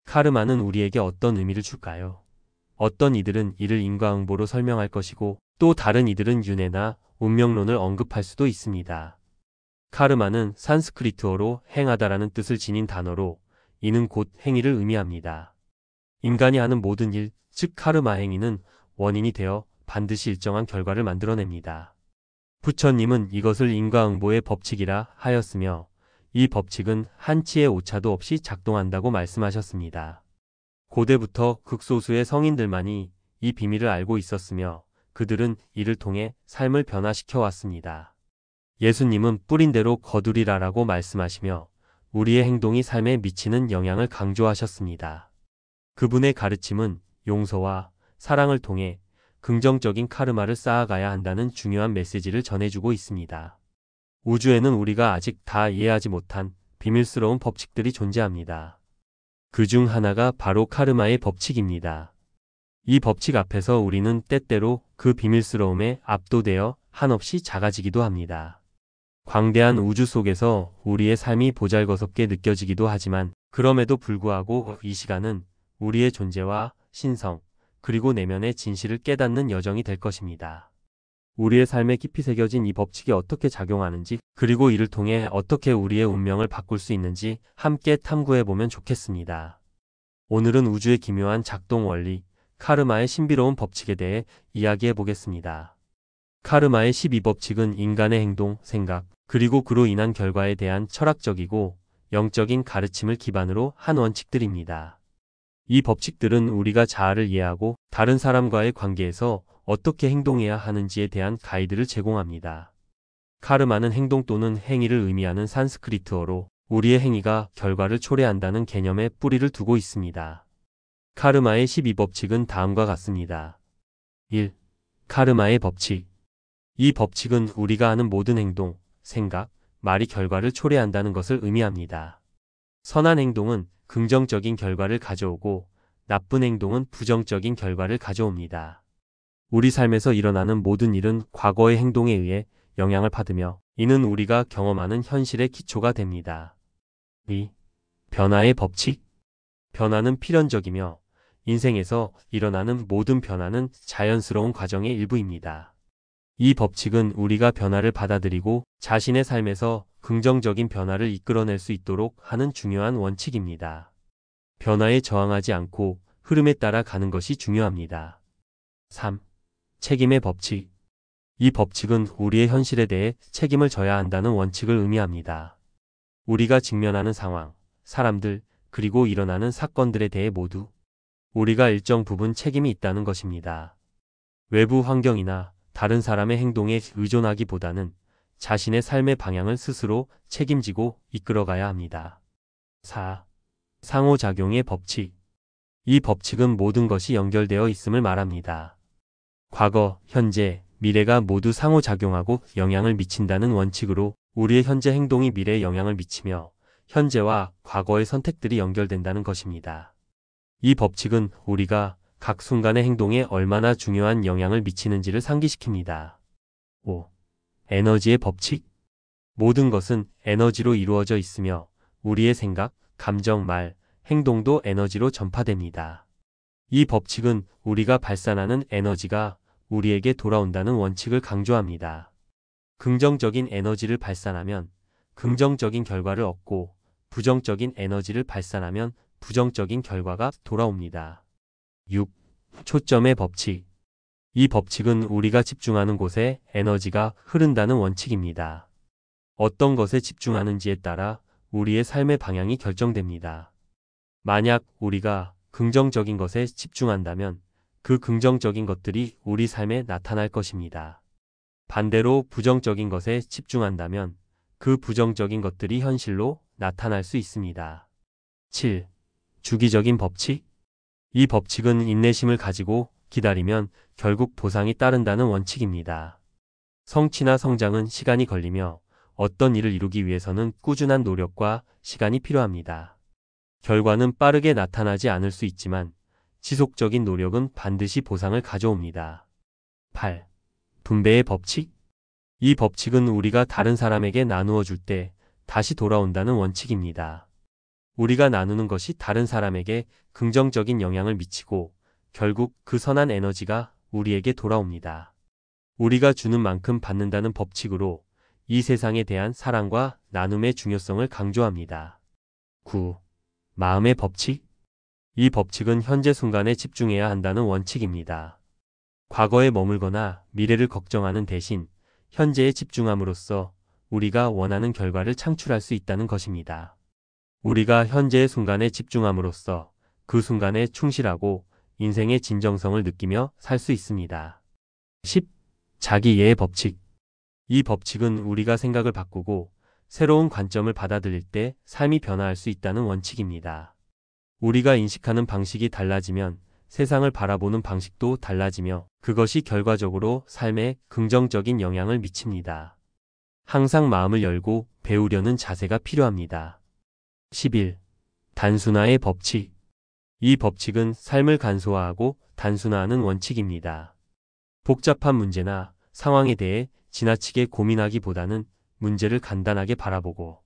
카르마는 우리에게 어떤 의미를 줄까요? 어떤 이들은 이를 인과응보로 설명할 것이고 또 다른 이들은 윤회나 운명론을 언급할 수도 있습니다. 카르마는 산스크리트어로 행하다라는 뜻을 지닌 단어로 이는 곧 행위를 의미합니다. 인간이 하는 모든 일, 즉 카르마 행위는 원인이 되어 반드시 일정한 결과를 만들어냅니다. 부처님은 이것을 인과응보의 법칙이라 하였으며 이 법칙은 한치의 오차도 없이 작동한다고 말씀하셨습니다. 고대부터 극소수의 성인들만이 이 비밀을 알고 있었으며 그들은 이를 통해 삶을 변화시켜 왔습니다. 예수님은 뿌린 대로 거두리라라고 말씀하시며 우리의 행동이 삶에 미치는 영향을 강조하셨습니다. 그분의 가르침은 용서와 사랑을 통해 긍정적인 카르마를 쌓아가야 한다는 중요한 메시지를 전해주고 있습니다. 우주에는 우리가 아직 다 이해하지 못한 비밀스러운 법칙들이 존재합니다. 그 중 하나가 바로 카르마의 법칙입니다. 이 법칙 앞에서 우리는 때때로 그 비밀스러움에 압도되어 한없이 작아지기도 합니다. 광대한 우주 속에서 우리의 삶이 보잘것없게 느껴지기도 하지만 그럼에도 불구하고 이 시간은 우리의 존재와 신성, 그리고 내면의 진실을 깨닫는 여정이 될 것입니다. 우리의 삶에 깊이 새겨진 이 법칙이 어떻게 작용하는지, 그리고 이를 통해 어떻게 우리의 운명을 바꿀 수 있는지 함께 탐구해보면 좋겠습니다. 오늘은 우주의 기묘한 작동 원리, 카르마의 신비로운 법칙에 대해 이야기해보겠습니다. 카르마의 12법칙은 인간의 행동, 생각, 그리고 그로 인한 결과에 대한 철학적이고 영적인 가르침을 기반으로 한 원칙들입니다. 이 법칙들은 우리가 자아를 이해하고 다른 사람과의 관계에서 어떻게 행동해야 하는지에 대한 가이드를 제공합니다. 카르마는 행동 또는 행위를 의미하는 산스크리트어로 우리의 행위가 결과를 초래한다는 개념에 뿌리를 두고 있습니다. 카르마의 12법칙은 다음과 같습니다. 1. 카르마의 법칙. 이 법칙은 우리가 하는 모든 행동, 생각, 말이 결과를 초래한다는 것을 의미합니다. 선한 행동은 긍정적인 결과를 가져오고 나쁜 행동은 부정적인 결과를 가져옵니다. 우리 삶에서 일어나는 모든 일은 과거의 행동에 의해 영향을 받으며 이는 우리가 경험하는 현실의 기초가 됩니다. 2. 변화의 법칙. 변화는 필연적이며 인생에서 일어나는 모든 변화는 자연스러운 과정의 일부입니다. 이 법칙은 우리가 변화를 받아들이고 자신의 삶에서 긍정적인 변화를 이끌어낼 수 있도록 하는 중요한 원칙입니다. 변화에 저항하지 않고 흐름에 따라 가는 것이 중요합니다. 3. 책임의 법칙. 이 법칙은 우리의 현실에 대해 책임을 져야 한다는 원칙을 의미합니다. 우리가 직면하는 상황, 사람들, 그리고 일어나는 사건들에 대해 모두 우리가 일정 부분 책임이 있다는 것입니다. 외부 환경이나 다른 사람의 행동에 의존하기보다는 자신의 삶의 방향을 스스로 책임지고 이끌어가야 합니다. 4. 상호작용의 법칙. 이 법칙은 모든 것이 연결되어 있음을 말합니다. 과거, 현재, 미래가 모두 상호작용하고 영향을 미친다는 원칙으로 우리의 현재 행동이 미래에 영향을 미치며 현재와 과거의 선택들이 연결된다는 것입니다. 이 법칙은 우리가 각 순간의 행동에 얼마나 중요한 영향을 미치는지를 상기시킵니다. 5. 에너지의 법칙. 모든 것은 에너지로 이루어져 있으며 우리의 생각, 감정, 말, 행동도 에너지로 전파됩니다. 이 법칙은 우리가 발산하는 에너지가 우리에게 돌아온다는 원칙을 강조합니다. 긍정적인 에너지를 발산하면 긍정적인 결과를 얻고 부정적인 에너지를 발산하면 부정적인 결과가 돌아옵니다. 6. 초점의 법칙. 이 법칙은 우리가 집중하는 곳에 에너지가 흐른다는 원칙입니다. 어떤 것에 집중하는지에 따라 우리의 삶의 방향이 결정됩니다. 만약 우리가 긍정적인 것에 집중한다면 그 긍정적인 것들이 우리 삶에 나타날 것입니다. 반대로 부정적인 것에 집중한다면 그 부정적인 것들이 현실로 나타날 수 있습니다. 7. 주기적인 법칙. 이 법칙은 인내심을 가지고 기다리면 결국 보상이 따른다는 원칙입니다. 성취나 성장은 시간이 걸리며 어떤 일을 이루기 위해서는 꾸준한 노력과 시간이 필요합니다. 결과는 빠르게 나타나지 않을 수 있지만 지속적인 노력은 반드시 보상을 가져옵니다. 8. 분배의 법칙. 이 법칙은 우리가 다른 사람에게 나누어 줄 때 다시 돌아온다는 원칙입니다. 우리가 나누는 것이 다른 사람에게 긍정적인 영향을 미치고 결국 그 선한 에너지가 우리에게 돌아옵니다. 우리가 주는 만큼 받는다는 법칙으로 이 세상에 대한 사랑과 나눔의 중요성을 강조합니다. 9. 마음의 법칙. 이 법칙은 현재 순간에 집중해야 한다는 원칙입니다. 과거에 머물거나 미래를 걱정하는 대신 현재에 집중함으로써 우리가 원하는 결과를 창출할 수 있다는 것입니다. 우리가 현재의 순간에 집중함으로써 그 순간에 충실하고 인생의 진정성을 느끼며 살 수 있습니다. 10. 자기이해의 법칙. 이 법칙은 우리가 생각을 바꾸고 새로운 관점을 받아들일 때 삶이 변화할 수 있다는 원칙입니다. 우리가 인식하는 방식이 달라지면 세상을 바라보는 방식도 달라지며 그것이 결과적으로 삶에 긍정적인 영향을 미칩니다. 항상 마음을 열고 배우려는 자세가 필요합니다. 11. 단순화의 법칙. 이 법칙은 삶을 간소화하고 단순화하는 원칙입니다. 복잡한 문제나 상황에 대해 지나치게 고민하기보다는 문제를 간단하게 바라보고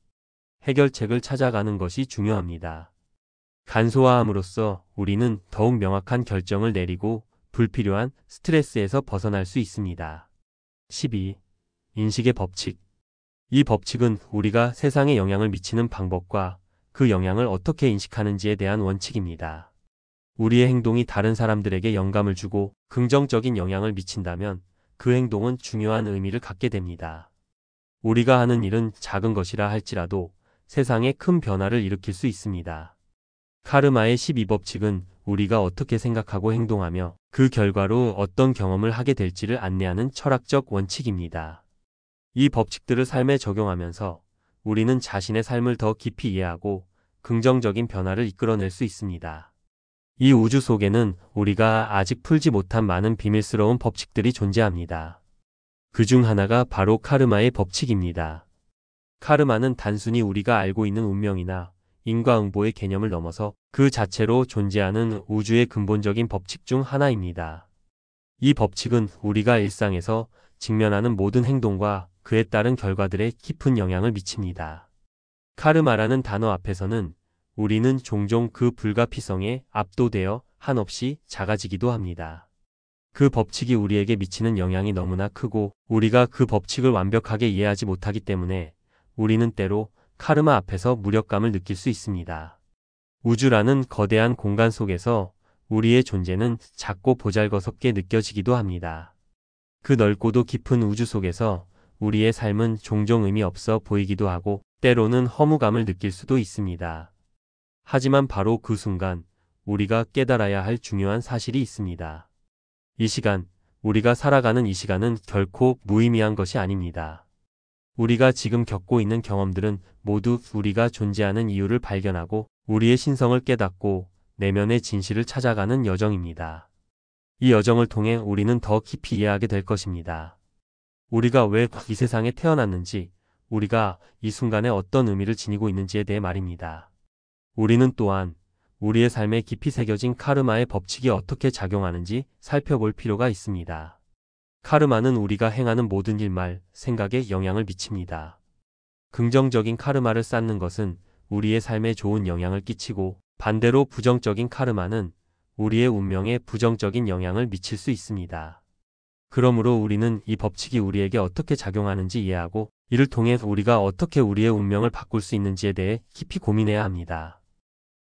해결책을 찾아가는 것이 중요합니다. 간소화함으로써 우리는 더욱 명확한 결정을 내리고 불필요한 스트레스에서 벗어날 수 있습니다. 12. 인식의 법칙. 이 법칙은 우리가 세상에 영향을 미치는 방법과 그 영향을 어떻게 인식하는지에 대한 원칙입니다. 우리의 행동이 다른 사람들에게 영감을 주고 긍정적인 영향을 미친다면 그 행동은 중요한 의미를 갖게 됩니다. 우리가 하는 일은 작은 것이라 할지라도 세상에 큰 변화를 일으킬 수 있습니다. 카르마의 12법칙은 우리가 어떻게 생각하고 행동하며 그 결과로 어떤 경험을 하게 될지를 안내하는 철학적 원칙입니다. 이 법칙들을 삶에 적용하면서 우리는 자신의 삶을 더 깊이 이해하고 긍정적인 변화를 이끌어낼 수 있습니다. 이 우주 속에는 우리가 아직 풀지 못한 많은 비밀스러운 법칙들이 존재합니다. 그 중 하나가 바로 카르마의 법칙입니다. 카르마는 단순히 우리가 알고 있는 운명이나 인과응보의 개념을 넘어서 그 자체로 존재하는 우주의 근본적인 법칙 중 하나입니다. 이 법칙은 우리가 일상에서 직면하는 모든 행동과 그에 따른 결과들에 깊은 영향을 미칩니다. 카르마라는 단어 앞에서는 우리는 종종 그 불가피성에 압도되어 한없이 작아지기도 합니다. 그 법칙이 우리에게 미치는 영향이 너무나 크고 우리가 그 법칙을 완벽하게 이해하지 못하기 때문에 우리는 때로 카르마 앞에서 무력감을 느낄 수 있습니다. 우주라는 거대한 공간 속에서 우리의 존재는 작고 보잘것없게 느껴지기도 합니다. 그 넓고도 깊은 우주 속에서 우리의 삶은 종종 의미 없어 보이기도 하고 때로는 허무감을 느낄 수도 있습니다. 하지만 바로 그 순간 우리가 깨달아야 할 중요한 사실이 있습니다. 이 시간, 우리가 살아가는 이 시간은 결코 무의미한 것이 아닙니다. 우리가 지금 겪고 있는 경험들은 모두 우리가 존재하는 이유를 발견하고 우리의 신성을 깨닫고 내면의 진실을 찾아가는 여정입니다. 이 여정을 통해 우리는 더 깊이 이해하게 될 것입니다. 우리가 왜 이 세상에 태어났는지, 우리가 이 순간에 어떤 의미를 지니고 있는지에 대해 말입니다. 우리는 또한 우리의 삶에 깊이 새겨진 카르마의 법칙이 어떻게 작용하는지 살펴볼 필요가 있습니다. 카르마는 우리가 행하는 모든 일, 말, 생각에 영향을 미칩니다. 긍정적인 카르마를 쌓는 것은 우리의 삶에 좋은 영향을 끼치고 반대로 부정적인 카르마는 우리의 운명에 부정적인 영향을 미칠 수 있습니다. 그러므로 우리는 이 법칙이 우리에게 어떻게 작용하는지 이해하고 이를 통해 우리가 어떻게 우리의 운명을 바꿀 수 있는지에 대해 깊이 고민해야 합니다.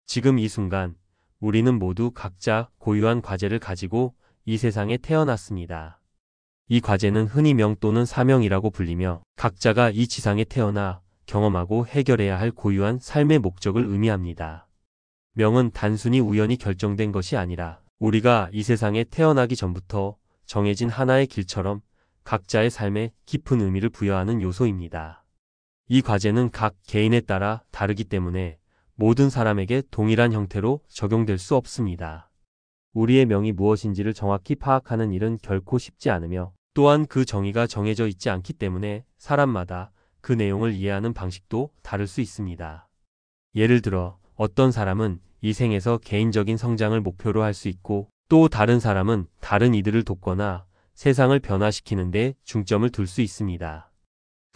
지금 이 순간 우리는 모두 각자 고유한 과제를 가지고 이 세상에 태어났습니다. 이 과제는 흔히 명 또는 사명이라고 불리며 각자가 이 지상에 태어나 경험하고 해결해야 할 고유한 삶의 목적을 의미합니다. 명은 단순히 우연히 결정된 것이 아니라 우리가 이 세상에 태어나기 전부터 정해진 하나의 길처럼 각자의 삶에 깊은 의미를 부여하는 요소입니다. 이 과제는 각 개인에 따라 다르기 때문에 모든 사람에게 동일한 형태로 적용될 수 없습니다. 우리의 명이 무엇인지를 정확히 파악하는 일은 결코 쉽지 않으며 또한 그 정의가 정해져 있지 않기 때문에 사람마다 그 내용을 이해하는 방식도 다를 수 있습니다. 예를 들어 어떤 사람은 이 생에서 개인적인 성장을 목표로 할 수 있고 또 다른 사람은 다른 이들을 돕거나 세상을 변화시키는 데 중점을 둘 수 있습니다.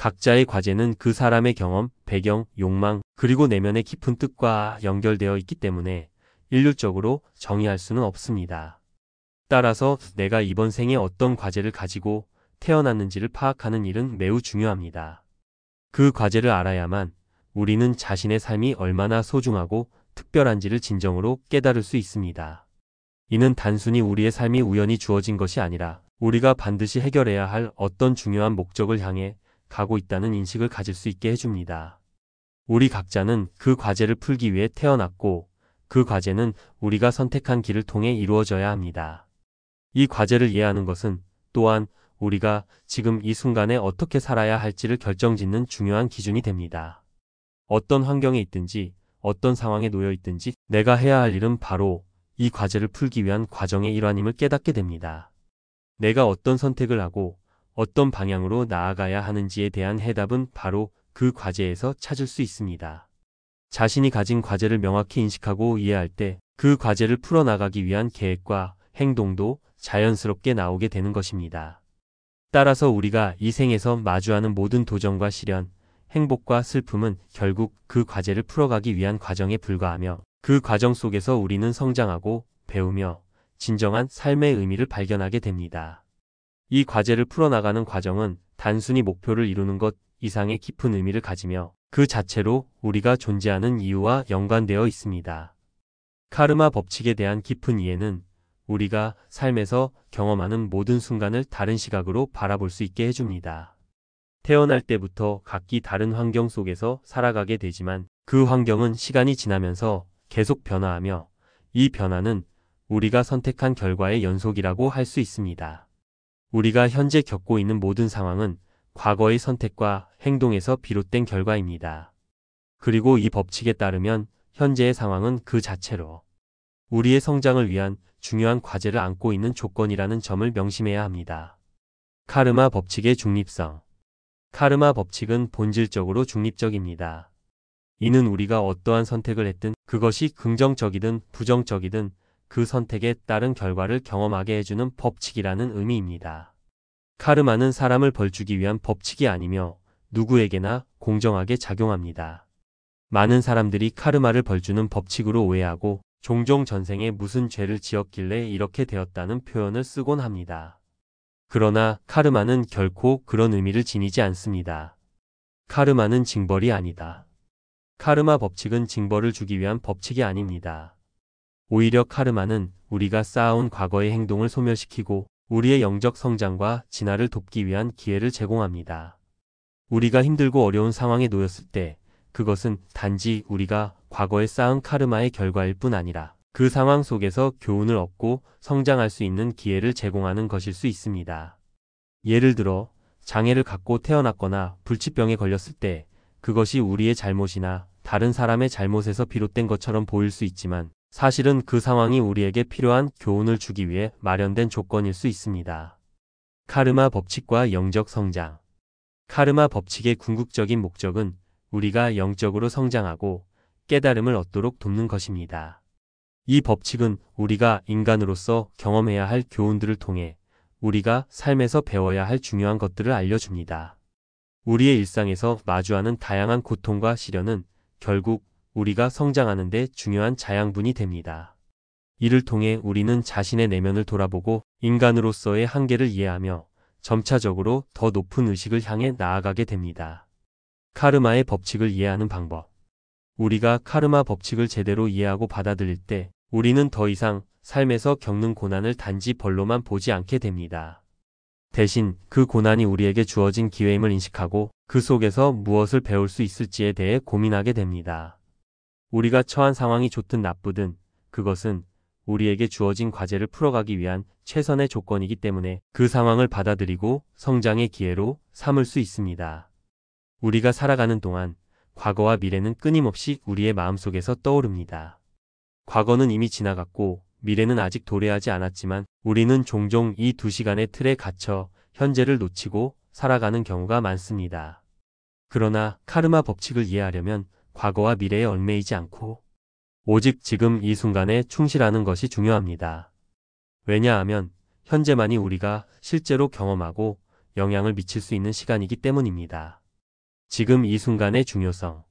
각자의 과제는 그 사람의 경험, 배경, 욕망, 그리고 내면의 깊은 뜻과 연결되어 있기 때문에 일률적으로 정의할 수는 없습니다. 따라서 내가 이번 생에 어떤 과제를 가지고 태어났는지를 파악하는 일은 매우 중요합니다. 그 과제를 알아야만 우리는 자신의 삶이 얼마나 소중하고 특별한지를 진정으로 깨달을 수 있습니다. 이는 단순히 우리의 삶이 우연히 주어진 것이 아니라 우리가 반드시 해결해야 할 어떤 중요한 목적을 향해 가고 있다는 인식을 가질 수 있게 해줍니다. 우리 각자는 그 과제를 풀기 위해 태어났고 그 과제는 우리가 선택한 길을 통해 이루어져야 합니다. 이 과제를 이해하는 것은 또한 우리가 지금 이 순간에 어떻게 살아야 할지를 결정짓는 중요한 기준이 됩니다. 어떤 환경에 있든지 어떤 상황에 놓여 있든지 내가 해야 할 일은 바로 이 과제를 풀기 위한 과정의 일환임을 깨닫게 됩니다. 내가 어떤 선택을 하고 어떤 방향으로 나아가야 하는지에 대한 해답은 바로 그 과제에서 찾을 수 있습니다. 자신이 가진 과제를 명확히 인식하고 이해할 때 그 과제를 풀어나가기 위한 계획과 행동도 자연스럽게 나오게 되는 것입니다. 따라서 우리가 이 생에서 마주하는 모든 도전과 시련, 행복과 슬픔은 결국 그 과제를 풀어가기 위한 과정에 불과하며 그 과정 속에서 우리는 성장하고 배우며 진정한 삶의 의미를 발견하게 됩니다. 이 과제를 풀어나가는 과정은 단순히 목표를 이루는 것 이상의 깊은 의미를 가지며 그 자체로 우리가 존재하는 이유와 연관되어 있습니다. 카르마 법칙에 대한 깊은 이해는 우리가 삶에서 경험하는 모든 순간을 다른 시각으로 바라볼 수 있게 해줍니다. 태어날 때부터 각기 다른 환경 속에서 살아가게 되지만 그 환경은 시간이 지나면서 계속 변화하며 이 변화는 우리가 선택한 결과의 연속이라고 할 수 있습니다. 우리가 현재 겪고 있는 모든 상황은 과거의 선택과 행동에서 비롯된 결과입니다. 그리고 이 법칙에 따르면 현재의 상황은 그 자체로 우리의 성장을 위한 중요한 과제를 안고 있는 조건이라는 점을 명심해야 합니다. 카르마 법칙의 중립성. 카르마 법칙은 본질적으로 중립적입니다. 이는 우리가 어떠한 선택을 했든 그것이 긍정적이든 부정적이든 그 선택에 따른 결과를 경험하게 해주는 법칙이라는 의미입니다. 카르마는 사람을 벌주기 위한 법칙이 아니며 누구에게나 공정하게 작용합니다. 많은 사람들이 카르마를 벌주는 법칙으로 오해하고 종종 전생에 무슨 죄를 지었길래 이렇게 되었다는 표현을 쓰곤 합니다. 그러나 카르마는 결코 그런 의미를 지니지 않습니다. 카르마는 징벌이 아니다. 카르마 법칙은 징벌을 주기 위한 법칙이 아닙니다. 오히려 카르마는 우리가 쌓아온 과거의 행동을 소멸시키고 우리의 영적 성장과 진화를 돕기 위한 기회를 제공합니다. 우리가 힘들고 어려운 상황에 놓였을 때 그것은 단지 우리가 과거에 쌓은 카르마의 결과일 뿐 아니라 그 상황 속에서 교훈을 얻고 성장할 수 있는 기회를 제공하는 것일 수 있습니다. 예를 들어 장애를 갖고 태어났거나 불치병에 걸렸을 때 그것이 우리의 잘못이나 다른 사람의 잘못에서 비롯된 것처럼 보일 수 있지만 사실은 그 상황이 우리에게 필요한 교훈을 주기 위해 마련된 조건일 수 있습니다. 카르마 법칙과 영적 성장. 카르마 법칙의 궁극적인 목적은 우리가 영적으로 성장하고 깨달음을 얻도록 돕는 것입니다. 이 법칙은 우리가 인간으로서 경험해야 할 교훈들을 통해 우리가 삶에서 배워야 할 중요한 것들을 알려줍니다. 우리의 일상에서 마주하는 다양한 고통과 시련은 결국 우리가 성장하는 데 중요한 자양분이 됩니다. 이를 통해 우리는 자신의 내면을 돌아보고 인간으로서의 한계를 이해하며 점차적으로 더 높은 의식을 향해 나아가게 됩니다. 카르마의 법칙을 이해하는 방법. 우리가 카르마 법칙을 제대로 이해하고 받아들일 때 우리는 더 이상 삶에서 겪는 고난을 단지 벌로만 보지 않게 됩니다. 대신 그 고난이 우리에게 주어진 기회임을 인식하고 그 속에서 무엇을 배울 수 있을지에 대해 고민하게 됩니다. 우리가 처한 상황이 좋든 나쁘든 그것은 우리에게 주어진 과제를 풀어가기 위한 최선의 조건이기 때문에 그 상황을 받아들이고 성장의 기회로 삼을 수 있습니다. 우리가 살아가는 동안 과거와 미래는 끊임없이 우리의 마음속에서 떠오릅니다. 과거는 이미 지나갔고 미래는 아직 도래하지 않았지만 우리는 종종 이 두 시간의 틀에 갇혀 현재를 놓치고 살아가는 경우가 많습니다. 그러나 카르마 법칙을 이해하려면 과거와 미래에 얽매이지 않고 오직 지금 이 순간에 충실하는 것이 중요합니다. 왜냐하면 현재만이 우리가 실제로 경험하고 영향을 미칠 수 있는 시간이기 때문입니다. 지금 이 순간의 중요성.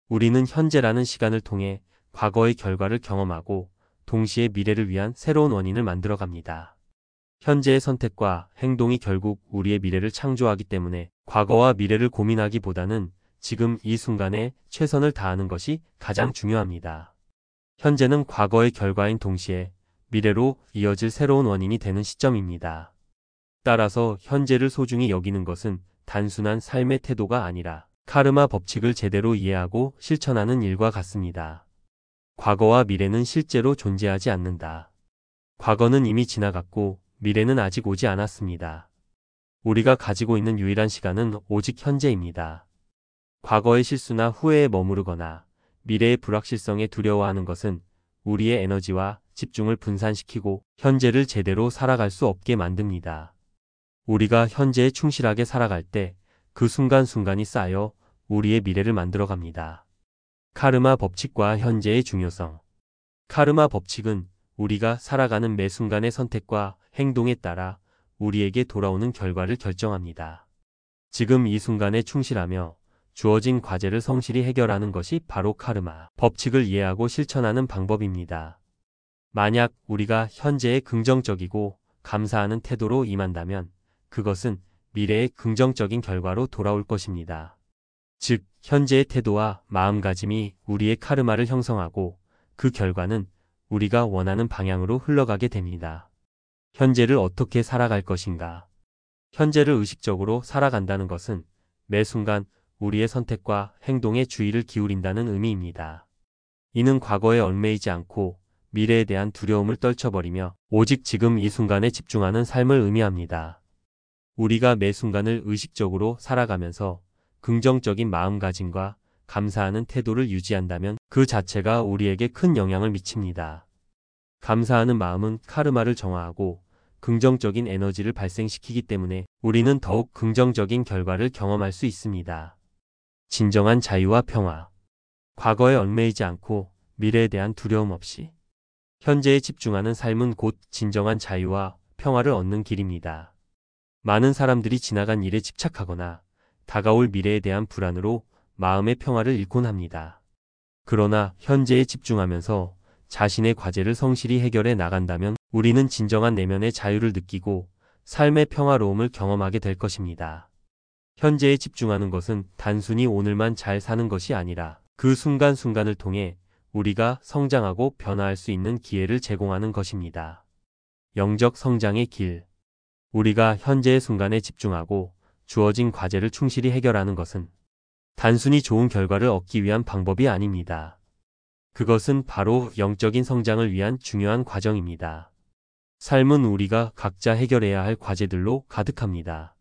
우리는 현재라는 시간을 통해 과거의 결과를 경험하고 동시에 미래를 위한 새로운 원인을 만들어 갑니다. 현재의 선택과 행동이 결국 우리의 미래를 창조하기 때문에 과거와 미래를 고민하기보다는 지금 이 순간에 최선을 다하는 것이 가장 중요합니다. 현재는 과거의 결과인 동시에 미래로 이어질 새로운 원인이 되는 시점입니다. 따라서 현재를 소중히 여기는 것은 단순한 삶의 태도가 아니라 카르마 법칙을 제대로 이해하고 실천하는 일과 같습니다. 과거와 미래는 실제로 존재하지 않는다. 과거는 이미 지나갔고 미래는 아직 오지 않았습니다. 우리가 가지고 있는 유일한 시간은 오직 현재입니다. 과거의 실수나 후회에 머무르거나 미래의 불확실성에 두려워하는 것은 우리의 에너지와 집중을 분산시키고 현재를 제대로 살아갈 수 없게 만듭니다. 우리가 현재에 충실하게 살아갈 때 그 순간순간이 쌓여 우리의 미래를 만들어 갑니다. 카르마 법칙과 현재의 중요성. 카르마 법칙은 우리가 살아가는 매 순간의 선택과 행동에 따라 우리에게 돌아오는 결과를 결정합니다. 지금 이 순간에 충실하며 주어진 과제를 성실히 해결하는 것이 바로 카르마 법칙을 이해하고 실천하는 방법입니다. 만약 우리가 현재에 긍정적이고 감사하는 태도로 임한다면 그것은 미래의 긍정적인 결과로 돌아올 것입니다. 즉, 현재의 태도와 마음가짐이 우리의 카르마를 형성하고 그 결과는 우리가 원하는 방향으로 흘러가게 됩니다. 현재를 어떻게 살아갈 것인가? 현재를 의식적으로 살아간다는 것은 매 순간 우리의 선택과 행동에 주의를 기울인다는 의미입니다. 이는 과거에 얽매이지 않고 미래에 대한 두려움을 떨쳐버리며 오직 지금 이 순간에 집중하는 삶을 의미합니다. 우리가 매 순간을 의식적으로 살아가면서 긍정적인 마음가짐과 감사하는 태도를 유지한다면 그 자체가 우리에게 큰 영향을 미칩니다. 감사하는 마음은 카르마를 정화하고 긍정적인 에너지를 발생시키기 때문에 우리는 더욱 긍정적인 결과를 경험할 수 있습니다. 진정한 자유와 평화. 과거에 얽매이지 않고 미래에 대한 두려움 없이 현재에 집중하는 삶은 곧 진정한 자유와 평화를 얻는 길입니다. 많은 사람들이 지나간 일에 집착하거나 다가올 미래에 대한 불안으로 마음의 평화를 잃곤 합니다. 그러나 현재에 집중하면서 자신의 과제를 성실히 해결해 나간다면 우리는 진정한 내면의 자유를 느끼고 삶의 평화로움을 경험하게 될 것입니다. 현재에 집중하는 것은 단순히 오늘만 잘 사는 것이 아니라 그 순간순간을 통해 우리가 성장하고 변화할 수 있는 기회를 제공하는 것입니다. 영적 성장의 길. 우리가 현재의 순간에 집중하고 주어진 과제를 충실히 해결하는 것은 단순히 좋은 결과를 얻기 위한 방법이 아닙니다. 그것은 바로 영적인 성장을 위한 중요한 과정입니다. 삶은 우리가 각자 해결해야 할 과제들로 가득합니다.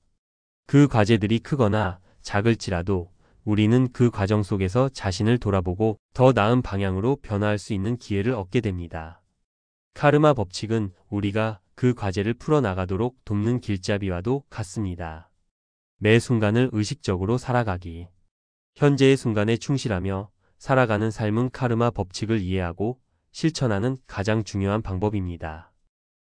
그 과제들이 크거나 작을지라도 우리는 그 과정 속에서 자신을 돌아보고 더 나은 방향으로 변화할 수 있는 기회를 얻게 됩니다. 카르마 법칙은 우리가 그 과제를 풀어나가도록 돕는 길잡이와도 같습니다. 매 순간을 의식적으로 살아가기. 현재의 순간에 충실하며 살아가는 삶은 카르마 법칙을 이해하고 실천하는 가장 중요한 방법입니다.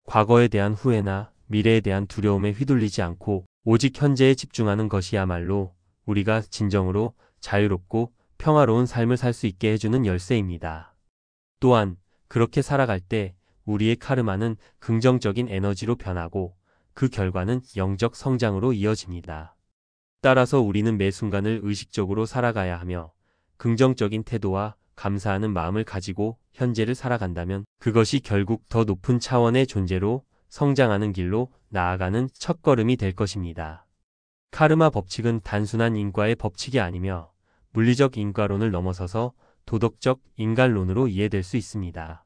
과거에 대한 후회나 미래에 대한 두려움에 휘둘리지 않고 오직 현재에 집중하는 것이야말로 우리가 진정으로 자유롭고 평화로운 삶을 살 수 있게 해주는 열쇠입니다. 또한 그렇게 살아갈 때 우리의 카르마는 긍정적인 에너지로 변하고 그 결과는 영적 성장으로 이어집니다. 따라서 우리는 매 순간을 의식적으로 살아가야 하며 긍정적인 태도와 감사하는 마음을 가지고 현재를 살아간다면 그것이 결국 더 높은 차원의 존재로 성장하는 길로 나아가는 첫걸음이 될 것입니다. 카르마 법칙은 단순한 인과의 법칙이 아니며 물리적 인과론을 넘어서서 도덕적 인간론으로 이해될 수 있습니다.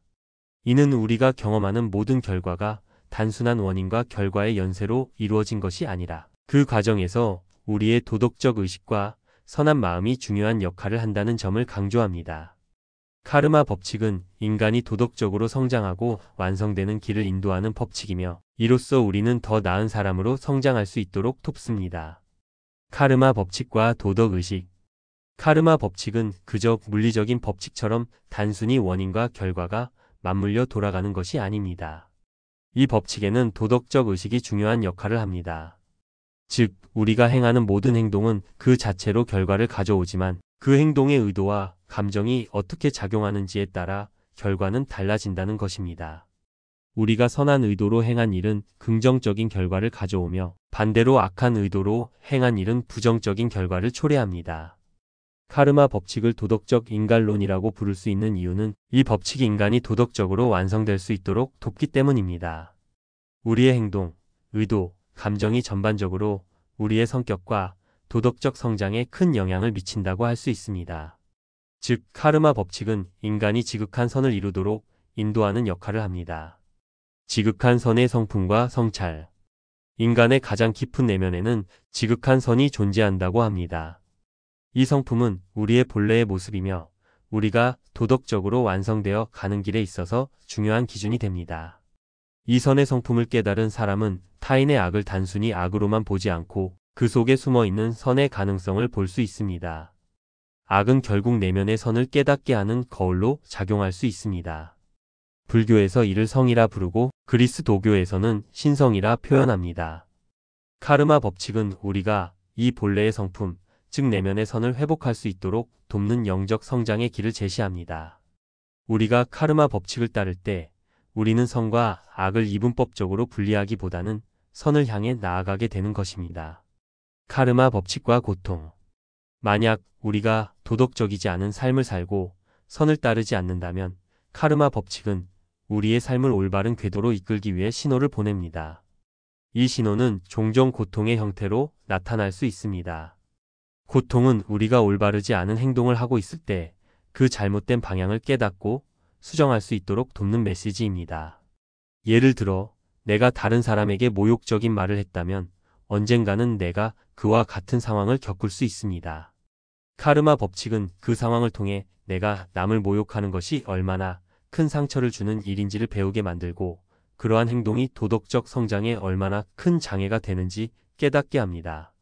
이는 우리가 경험하는 모든 결과가 단순한 원인과 결과의 연쇄로 이루어진 것이 아니라 그 과정에서 우리의 도덕적 의식과 선한 마음이 중요한 역할을 한다는 점을 강조합니다. 카르마 법칙은 인간이 도덕적으로 성장하고 완성되는 길을 인도하는 법칙이며 이로써 우리는 더 나은 사람으로 성장할 수 있도록 돕습니다. 카르마 법칙과 도덕의식. 카르마 법칙은 그저 물리적인 법칙처럼 단순히 원인과 결과가 맞물려 돌아가는 것이 아닙니다. 이 법칙에는 도덕적 의식이 중요한 역할을 합니다. 즉, 우리가 행하는 모든 행동은 그 자체로 결과를 가져오지만 그 행동의 의도와 감정이 어떻게 작용하는지에 따라 결과는 달라진다는 것입니다. 우리가 선한 의도로 행한 일은 긍정적인 결과를 가져오며 반대로 악한 의도로 행한 일은 부정적인 결과를 초래합니다. 카르마 법칙을 도덕적 인간론이라고 부를 수 있는 이유는 이 법칙이 인간이 도덕적으로 완성될 수 있도록 돕기 때문입니다. 우리의 행동, 의도, 감정이 전반적으로 우리의 성격과 도덕적 성장에 큰 영향을 미친다고 할 수 있습니다. 즉, 카르마 법칙은 인간이 지극한 선을 이루도록 인도하는 역할을 합니다. 지극한 선의 성품과 성찰. 인간의 가장 깊은 내면에는 지극한 선이 존재한다고 합니다. 이 성품은 우리의 본래의 모습이며 우리가 도덕적으로 완성되어 가는 길에 있어서 중요한 기준이 됩니다. 이 선의 성품을 깨달은 사람은 타인의 악을 단순히 악으로만 보지 않고 그 속에 숨어 있는 선의 가능성을 볼 수 있습니다. 악은 결국 내면의 선을 깨닫게 하는 거울로 작용할 수 있습니다. 불교에서 이를 성이라 부르고 그리스도교에서는 신성이라 표현합니다. 카르마 법칙은 우리가 이 본래의 성품, 즉 내면의 선을 회복할 수 있도록 돕는 영적 성장의 길을 제시합니다. 우리가 카르마 법칙을 따를 때 우리는 선과 악을 이분법적으로 분리하기보다는 선을 향해 나아가게 되는 것입니다. 카르마 법칙과 고통. 만약 우리가 도덕적이지 않은 삶을 살고 선을 따르지 않는다면 카르마 법칙은 우리의 삶을 올바른 궤도로 이끌기 위해 신호를 보냅니다. 이 신호는 종종 고통의 형태로 나타날 수 있습니다. 고통은 우리가 올바르지 않은 행동을 하고 있을 때 그 잘못된 방향을 깨닫고 수정할 수 있도록 돕는 메시지입니다. 예를 들어, 내가 다른 사람에게 모욕적인 말을 했다면 언젠가는 내가 그와 같은 상황을 겪을 수 있습니다. 카르마 법칙은 그 상황을 통해 내가 남을 모욕하는 것이 얼마나 큰 상처를 주는 일인지를 배우게 만들고 그러한 행동이 도덕적 성장에 얼마나 큰 장애가 되는지 깨닫게 합니다.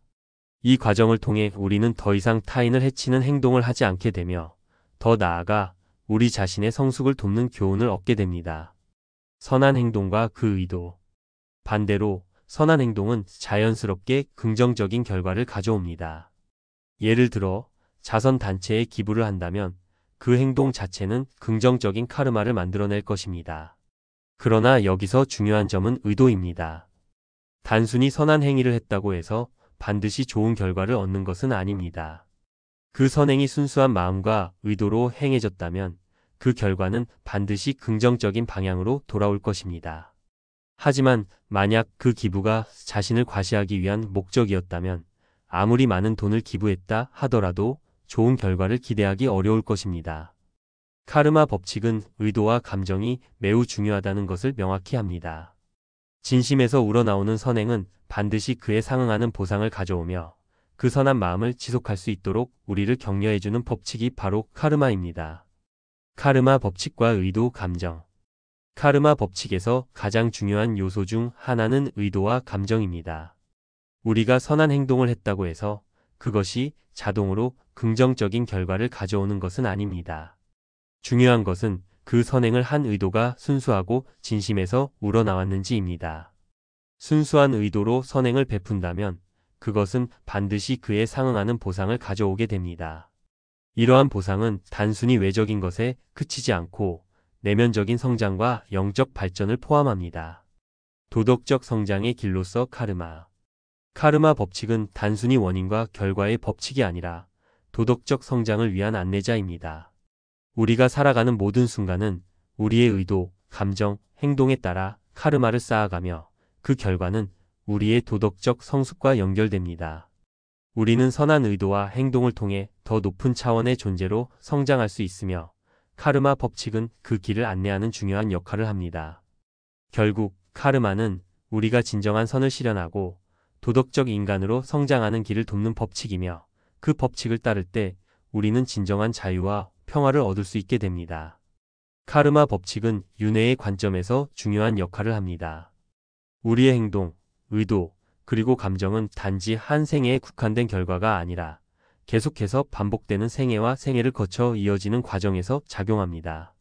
이 과정을 통해 우리는 더 이상 타인을 해치는 행동을 하지 않게 되며 더 나아가 우리 자신의 성숙을 돕는 교훈을 얻게 됩니다. 선한 행동과 그 의도. 반대로 선한 행동은 자연스럽게 긍정적인 결과를 가져옵니다. 예를 들어 자선단체에 기부를 한다면 그 행동 자체는 긍정적인 카르마를 만들어낼 것입니다. 그러나 여기서 중요한 점은 의도입니다. 단순히 선한 행위를 했다고 해서 반드시 좋은 결과를 얻는 것은 아닙니다. 그 선행이 순수한 마음과 의도로 행해졌다면 그 결과는 반드시 긍정적인 방향으로 돌아올 것입니다. 하지만 만약 그 기부가 자신을 과시하기 위한 목적이었다면 아무리 많은 돈을 기부했다 하더라도 좋은 결과를 기대하기 어려울 것입니다. 카르마 법칙은 의도와 감정이 매우 중요하다는 것을 명확히 합니다. 진심에서 우러나오는 선행은 반드시 그에 상응하는 보상을 가져오며 그 선한 마음을 지속할 수 있도록 우리를 격려해주는 법칙이 바로 카르마입니다. 카르마 법칙과 의도, 감정. 카르마 법칙에서 가장 중요한 요소 중 하나는 의도와 감정입니다. 우리가 선한 행동을 했다고 해서 그것이 자동으로 긍정적인 결과를 가져오는 것은 아닙니다. 중요한 것은 그 선행을 한 의도가 순수하고 진심에서 우러나왔는지입니다. 순수한 의도로 선행을 베푼다면 그것은 반드시 그에 상응하는 보상을 가져오게 됩니다. 이러한 보상은 단순히 외적인 것에 그치지 않고 내면적인 성장과 영적 발전을 포함합니다. 도덕적 성장의 길로서 카르마. 카르마 법칙은 단순히 원인과 결과의 법칙이 아니라 도덕적 성장을 위한 안내자입니다. 우리가 살아가는 모든 순간은 우리의 의도, 감정, 행동에 따라 카르마를 쌓아가며 그 결과는 우리의 도덕적 성숙과 연결됩니다. 우리는 선한 의도와 행동을 통해 더 높은 차원의 존재로 성장할 수 있으며 카르마 법칙은 그 길을 안내하는 중요한 역할을 합니다. 결국 카르마는 우리가 진정한 선을 실현하고 도덕적 인간으로 성장하는 길을 돕는 법칙이며 그 법칙을 따를 때 우리는 진정한 자유와 평화를 얻을 수 있게 됩니다. 카르마 법칙은 윤회의 관점에서 중요한 역할을 합니다. 우리의 행동, 의도, 그리고 감정은 단지 한 생애에 국한된 결과가 아니라 계속해서 반복되는 생애와 생애를 거쳐 이어지는 과정에서 작용합니다.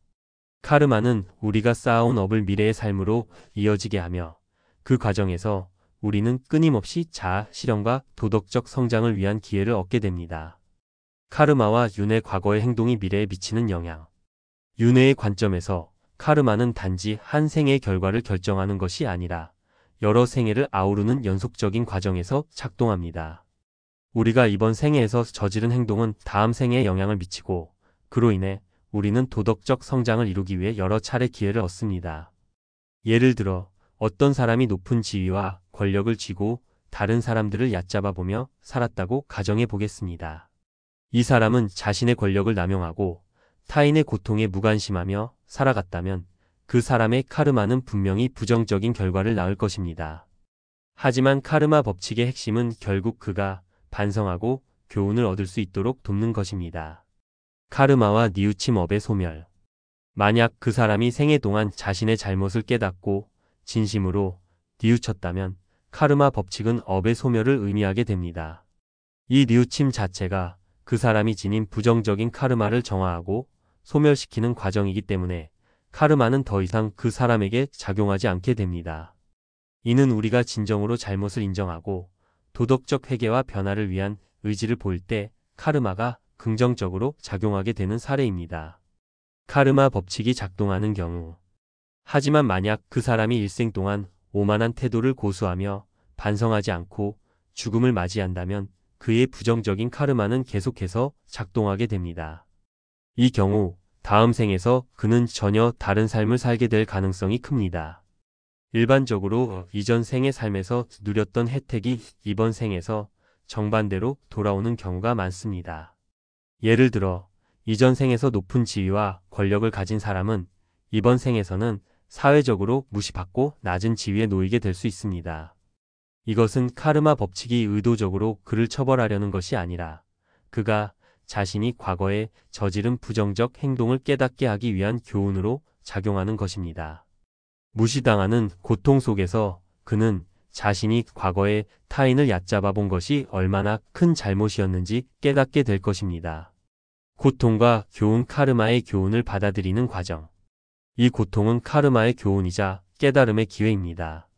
카르마는 우리가 쌓아온 업을 미래의 삶으로 이어지게 하며 그 과정에서 우리는 끊임없이 자아 실현과 도덕적 성장을 위한 기회를 얻게 됩니다. 카르마와 윤회 과거의 행동이 미래에 미치는 영향. 윤회의 관점에서 카르마는 단지 한 생의 결과를 결정하는 것이 아니라 여러 생애를 아우르는 연속적인 과정에서 작동합니다. 우리가 이번 생애에서 저지른 행동은 다음 생애에 영향을 미치고 그로 인해 우리는 도덕적 성장을 이루기 위해 여러 차례 기회를 얻습니다. 예를 들어 어떤 사람이 높은 지위와 권력을 쥐고 다른 사람들을 얕잡아 보며 살았다고 가정해 보겠습니다. 이 사람은 자신의 권력을 남용하고 타인의 고통에 무관심하며 살아갔다면 그 사람의 카르마는 분명히 부정적인 결과를 낳을 것입니다. 하지만 카르마 법칙의 핵심은 결국 그가 반성하고 교훈을 얻을 수 있도록 돕는 것입니다. 카르마와 뉘우침 업의 소멸. 만약 그 사람이 생애 동안 자신의 잘못을 깨닫고 진심으로 뉘우쳤다면 카르마 법칙은 업의 소멸을 의미하게 됩니다. 이 뉘우침 자체가 그 사람이 지닌 부정적인 카르마를 정화하고 소멸시키는 과정이기 때문에 카르마는 더 이상 그 사람에게 작용하지 않게 됩니다. 이는 우리가 진정으로 잘못을 인정하고 도덕적 회개와 변화를 위한 의지를 보일 때 카르마가 긍정적으로 작용하게 되는 사례입니다. 카르마 법칙이 작동하는 경우. 하지만 만약 그 사람이 일생 동안 오만한 태도를 고수하며 반성하지 않고 죽음을 맞이한다면 그의 부정적인 카르마는 계속해서 작동하게 됩니다. 이 경우 다음 생에서 그는 전혀 다른 삶을 살게 될 가능성이 큽니다. 일반적으로 이전 생의 삶에서 누렸던 혜택이 이번 생에서 정반대로 돌아오는 경우가 많습니다. 예를 들어 이전 생에서 높은 지위와 권력을 가진 사람은 이번 생에서는 사회적으로 무시받고 낮은 지위에 놓이게 될 수 있습니다. 이것은 카르마 법칙이 의도적으로 그를 처벌하려는 것이 아니라 그가 자신이 과거에 저지른 부정적 행동을 깨닫게 하기 위한 교훈으로 작용하는 것입니다. 무시당하는 고통 속에서 그는 자신이 과거에 타인을 얕잡아 본 것이 얼마나 큰 잘못이었는지 깨닫게 될 것입니다. 고통과 교훈. 카르마의 교훈을 받아들이는 과정. 이 고통은 카르마의 교훈이자 깨달음의 기회입니다.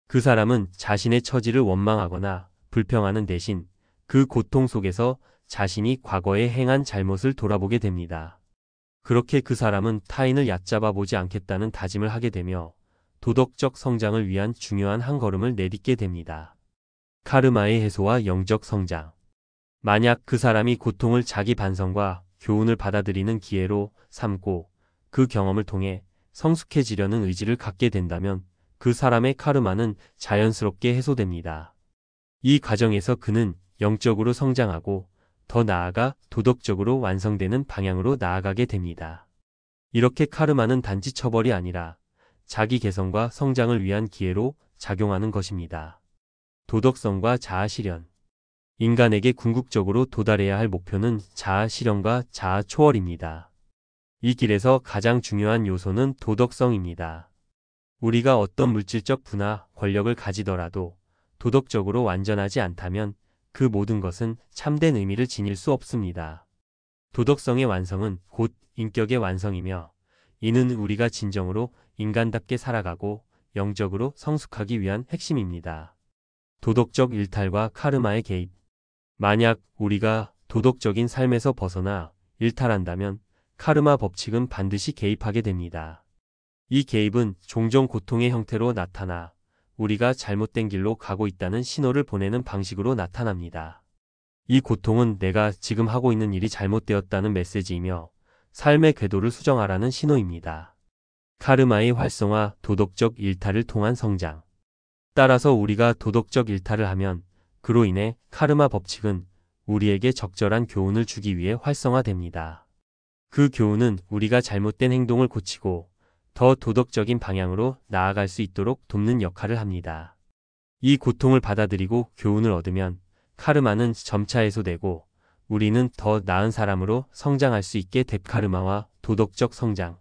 그 사람은 자신의 처지를 원망하거나 불평하는 대신 그 고통 속에서 자신이 과거에 행한 잘못을 돌아보게 됩니다. 그렇게 그 사람은 타인을 얕잡아 보지 않겠다는 다짐을 하게 되며 도덕적 성장을 위한 중요한 한 걸음을 내딛게 됩니다. 카르마의 해소와 영적 성장. 만약 그 사람이 고통을 자기 반성과 교훈을 받아들이는 기회로 삼고 그 경험을 통해 성숙해지려는 의지를 갖게 된다면 그 사람의 카르마는 자연스럽게 해소됩니다. 이 과정에서 그는 영적으로 성장하고 더 나아가 도덕적으로 완성되는 방향으로 나아가게 됩니다. 이렇게 카르마는 단지 처벌이 아니라 자기 개선과 성장을 위한 기회로 작용하는 것입니다. 도덕성과 자아 실현. 인간에게 궁극적으로 도달해야 할 목표는 자아 실현과 자아 초월입니다. 이 길에서 가장 중요한 요소는 도덕성입니다. 우리가 어떤 물질적 부나 권력을 가지더라도 도덕적으로 완전하지 않다면 그 모든 것은 참된 의미를 지닐 수 없습니다. 도덕성의 완성은 곧 인격의 완성이며 이는 우리가 진정으로 인간답게 살아가고 영적으로 성숙하기 위한 핵심입니다. 도덕적 일탈과 카르마의 개입. 만약 우리가 도덕적인 삶에서 벗어나 일탈한다면 카르마 법칙은 반드시 개입하게 됩니다. 이 개입은 종종 고통의 형태로 나타나 우리가 잘못된 길로 가고 있다는 신호를 보내는 방식으로 나타납니다. 이 고통은 내가 지금 하고 있는 일이 잘못되었다는 메시지이며 삶의 궤도를 수정하라는 신호입니다. 카르마의 활성화, 도덕적 일탈을 통한 성장. 따라서 우리가 도덕적 일탈을 하면 그로 인해 카르마 법칙은 우리에게 적절한 교훈을 주기 위해 활성화됩니다. 그 교훈은 우리가 잘못된 행동을 고치고 더 도덕적인 방향으로 나아갈 수 있도록 돕는 역할을 합니다. 이 고통을 받아들이고 교훈을 얻으면 카르마는 점차 해소되고 우리는 더 나은 사람으로 성장할 수 있게 돼. 카르마와 도덕적 성장.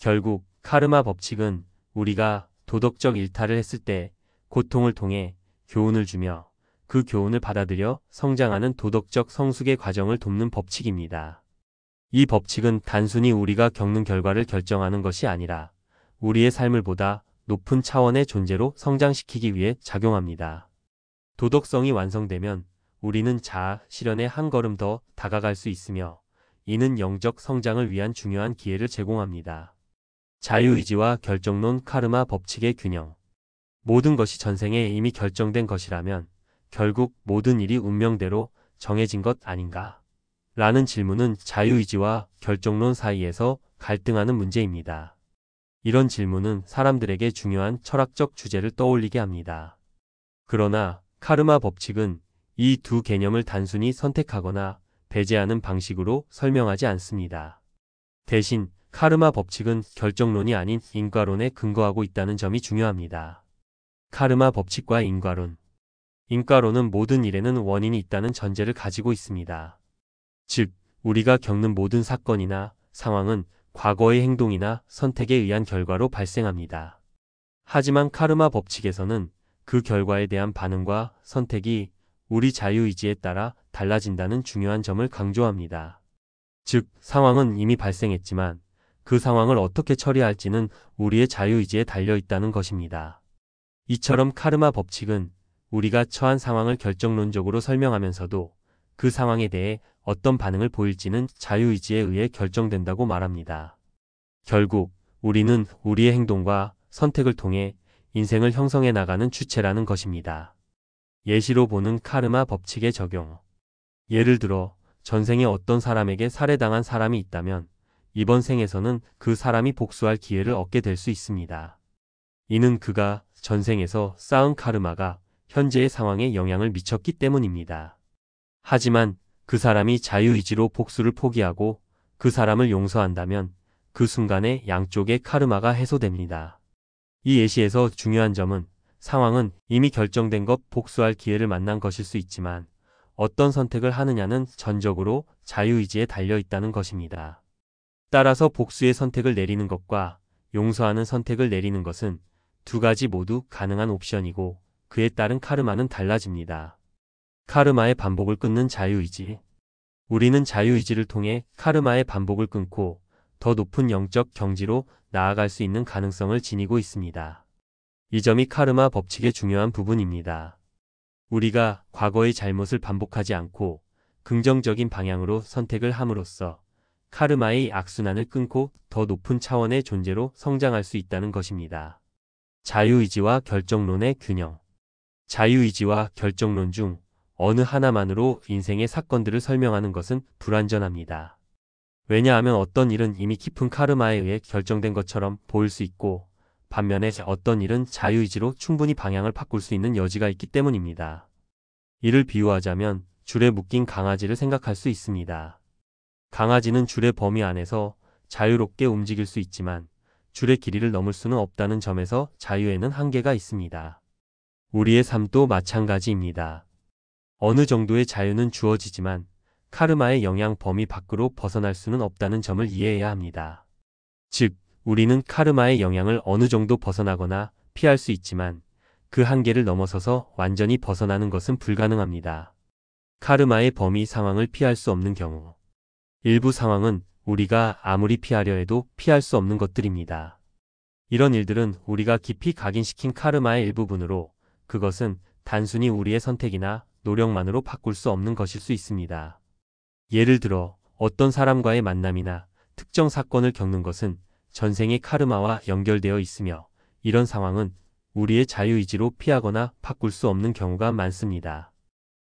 결국 카르마 법칙은 우리가 도덕적 일탈을 했을 때 고통을 통해 교훈을 주며 그 교훈을 받아들여 성장하는 도덕적 성숙의 과정을 돕는 법칙입니다. 이 법칙은 단순히 우리가 겪는 결과를 결정하는 것이 아니라 우리의 삶을 보다 높은 차원의 존재로 성장시키기 위해 작용합니다. 도덕성이 완성되면 우리는 자아 실현에 한 걸음 더 다가갈 수 있으며 이는 영적 성장을 위한 중요한 기회를 제공합니다. 자유의지와 결정론 카르마 법칙의 균형. 모든 것이 전생에 이미 결정된 것이라면 결국 모든 일이 운명대로 정해진 것 아닌가? 라는 질문은 자유의지와 결정론 사이에서 갈등하는 문제입니다. 이런 질문은 사람들에게 중요한 철학적 주제를 떠올리게 합니다. 그러나 카르마 법칙은 이 두 개념을 단순히 선택하거나 배제하는 방식으로 설명하지 않습니다. 대신 카르마 법칙은 결정론이 아닌 인과론에 근거하고 있다는 점이 중요합니다. 카르마 법칙과 인과론. 인과론은 모든 일에는 원인이 있다는 전제를 가지고 있습니다. 즉, 우리가 겪는 모든 사건이나 상황은 과거의 행동이나 선택에 의한 결과로 발생합니다. 하지만 카르마 법칙에서는 그 결과에 대한 반응과 선택이 우리 자유의지에 따라 달라진다는 중요한 점을 강조합니다. 즉, 상황은 이미 발생했지만 그 상황을 어떻게 처리할지는 우리의 자유의지에 달려 있다는 것입니다. 이처럼 카르마 법칙은 우리가 처한 상황을 결정론적으로 설명하면서도 그 상황에 대해 어떤 반응을 보일지는 자유의지에 의해 결정된다고 말합니다. 결국 우리는 우리의 행동과 선택을 통해 인생을 형성해 나가는 주체라는 것입니다. 예시로 보는 카르마 법칙의 적용. 예를 들어 전생에 어떤 사람에게 살해당한 사람이 있다면 이번 생에서는 그 사람이 복수할 기회를 얻게 될 수 있습니다. 이는 그가 전생에서 쌓은 카르마가 현재의 상황에 영향을 미쳤기 때문입니다. 하지만 그 사람이 자유의지로 복수를 포기하고 그 사람을 용서한다면 그 순간에 양쪽의 카르마가 해소됩니다. 이 예시에서 중요한 점은 상황은 이미 결정된 것 복수할 기회를 만난 것일 수 있지만 어떤 선택을 하느냐는 전적으로 자유의지에 달려 있다는 것입니다. 따라서 복수의 선택을 내리는 것과 용서하는 선택을 내리는 것은 두 가지 모두 가능한 옵션이고 그에 따른 카르마는 달라집니다. 카르마의 반복을 끊는 자유의지. 우리는 자유의지를 통해 카르마의 반복을 끊고 더 높은 영적 경지로 나아갈 수 있는 가능성을 지니고 있습니다. 이 점이 카르마 법칙의 중요한 부분입니다. 우리가 과거의 잘못을 반복하지 않고 긍정적인 방향으로 선택을 함으로써 카르마의 악순환을 끊고 더 높은 차원의 존재로 성장할 수 있다는 것입니다. 자유의지와 결정론의 균형. 자유의지와 결정론 중 어느 하나만으로 인생의 사건들을 설명하는 것은 불완전합니다. 왜냐하면 어떤 일은 이미 깊은 카르마에 의해 결정된 것처럼 보일 수 있고 반면에 어떤 일은 자유의지로 충분히 방향을 바꿀 수 있는 여지가 있기 때문입니다. 이를 비유하자면 줄에 묶인 강아지를 생각할 수 있습니다. 강아지는 줄의 범위 안에서 자유롭게 움직일 수 있지만 줄의 길이를 넘을 수는 없다는 점에서 자유에는 한계가 있습니다. 우리의 삶도 마찬가지입니다. 어느 정도의 자유는 주어지지만 카르마의 영향 범위 밖으로 벗어날 수는 없다는 점을 이해해야 합니다. 즉, 우리는 카르마의 영향을 어느 정도 벗어나거나 피할 수 있지만 그 한계를 넘어서서 완전히 벗어나는 것은 불가능합니다. 카르마의 범위 상황을 피할 수 없는 경우. 일부 상황은 우리가 아무리 피하려 해도 피할 수 없는 것들입니다. 이런 일들은 우리가 깊이 각인시킨 카르마의 일부분으로 그것은 단순히 우리의 선택이나 노력만으로 바꿀 수 없는 것일 수 있습니다. 예를 들어 어떤 사람과의 만남이나 특정 사건을 겪는 것은 전생의 카르마와 연결되어 있으며 이런 상황은 우리의 자유의지로 피하거나 바꿀 수 없는 경우가 많습니다.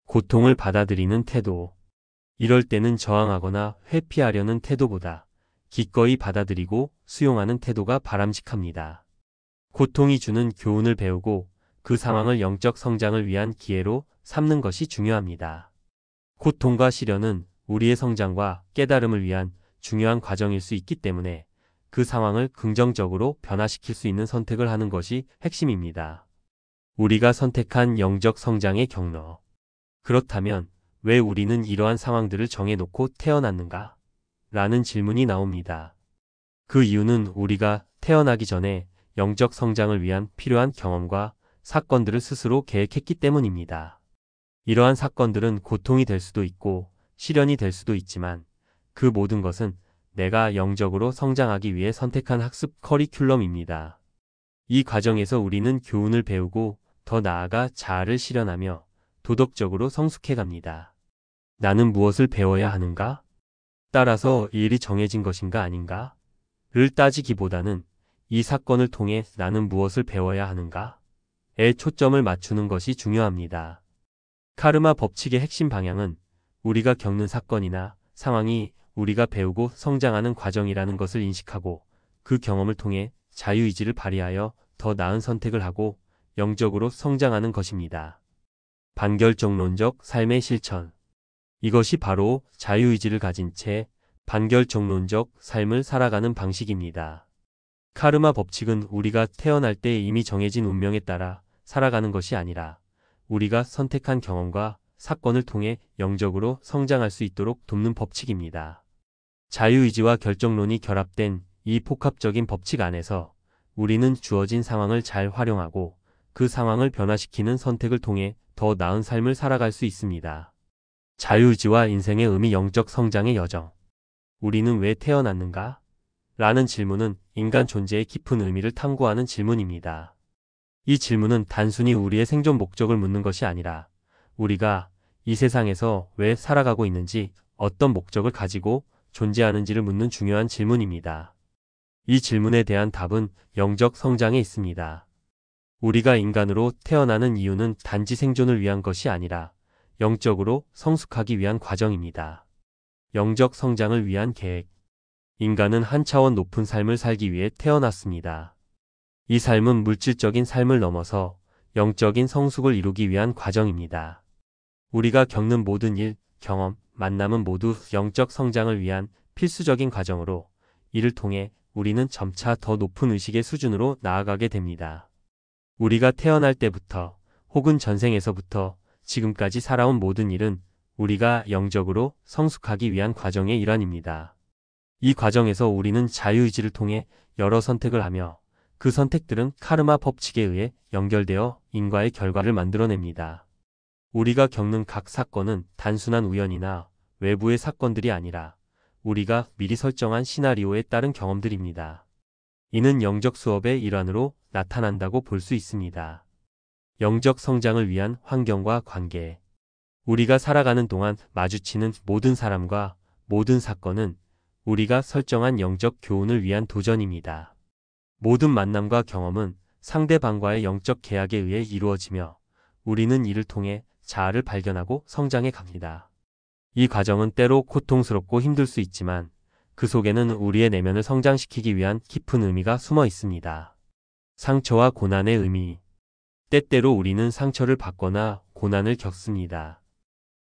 고통을 받아들이는 태도. 이럴 때는 저항하거나 회피하려는 태도보다 기꺼이 받아들이고 수용하는 태도가 바람직합니다. 고통이 주는 교훈을 배우고 그 상황을 영적 성장을 위한 기회로 삼는 것이 중요합니다. 고통과 시련은 우리의 성장과 깨달음을 위한 중요한 과정일 수 있기 때문에 그 상황을 긍정적으로 변화시킬 수 있는 선택을 하는 것이 핵심입니다. 우리가 선택한 영적 성장의 경로. 그렇다면 왜 우리는 이러한 상황들을 정해놓고 태어났는가? 라는 질문이 나옵니다. 그 이유는 우리가 태어나기 전에 영적 성장을 위한 필요한 경험과 사건들을 스스로 계획했기 때문입니다. 이러한 사건들은 고통이 될 수도 있고 시련이 될 수도 있지만 그 모든 것은 내가 영적으로 성장하기 위해 선택한 학습 커리큘럼입니다. 이 과정에서 우리는 교훈을 배우고 더 나아가 자아를 실현하며 도덕적으로 성숙해 갑니다. 나는 무엇을 배워야 하는가? 따라서 이 일이 정해진 것인가 아닌가? 를 따지기보다는 이 사건을 통해 나는 무엇을 배워야 하는가?에 초점을 맞추는 것이 중요합니다. 카르마 법칙의 핵심 방향은 우리가 겪는 사건이나 상황이 우리가 배우고 성장하는 과정이라는 것을 인식하고 그 경험을 통해 자유의지를 발휘하여 더 나은 선택을 하고 영적으로 성장하는 것입니다. 반결정론적 삶의 실천. 이것이 바로 자유의지를 가진 채 반결정론적 삶을 살아가는 방식입니다. 카르마 법칙은 우리가 태어날 때 이미 정해진 운명에 따라 살아가는 것이 아니라 우리가 선택한 경험과 사건을 통해 영적으로 성장할 수 있도록 돕는 법칙입니다. 자유의지와 결정론이 결합된 이 복합적인 법칙 안에서 우리는 주어진 상황을 잘 활용하고 그 상황을 변화시키는 선택을 통해 더 나은 삶을 살아갈 수 있습니다. 자유의지와 인생의 의미. 영적 성장의 여정. 우리는 왜 태어났는가? 라는 질문은 인간 존재의 깊은 의미를 탐구하는 질문입니다. 이 질문은 단순히 우리의 생존 목적을 묻는 것이 아니라 우리가 이 세상에서 왜 살아가고 있는지, 어떤 목적을 가지고 존재하는지를 묻는 중요한 질문입니다. 이 질문에 대한 답은 영적 성장에 있습니다. 우리가 인간으로 태어나는 이유는 단지 생존을 위한 것이 아니라 영적으로 성숙하기 위한 과정입니다. 영적 성장을 위한 계획. 인간은 한 차원 높은 삶을 살기 위해 태어났습니다. 이 삶은 물질적인 삶을 넘어서 영적인 성숙을 이루기 위한 과정입니다. 우리가 겪는 모든 일, 경험, 만남은 모두 영적 성장을 위한 필수적인 과정으로 이를 통해 우리는 점차 더 높은 의식의 수준으로 나아가게 됩니다. 우리가 태어날 때부터 혹은 전생에서부터 지금까지 살아온 모든 일은 우리가 영적으로 성숙하기 위한 과정의 일환입니다. 이 과정에서 우리는 자유의지를 통해 여러 선택을 하며 그 선택들은 카르마 법칙에 의해 연결되어 인과의 결과를 만들어냅니다. 우리가 겪는 각 사건은 단순한 우연이나 외부의 사건들이 아니라 우리가 미리 설정한 시나리오에 따른 경험들입니다. 이는 영적 수업의 일환으로 나타난다고 볼 수 있습니다. 영적 성장을 위한 환경과 관계. 우리가 살아가는 동안 마주치는 모든 사람과 모든 사건은 우리가 설정한 영적 교훈을 위한 도전입니다. 모든 만남과 경험은 상대방과의 영적 계약에 의해 이루어지며 우리는 이를 통해 자아를 발견하고 성장해 갑니다. 이 과정은 때로 고통스럽고 힘들 수 있지만 그 속에는 우리의 내면을 성장시키기 위한 깊은 의미가 숨어 있습니다. 상처와 고난의 의미. 때때로 우리는 상처를 받거나 고난을 겪습니다.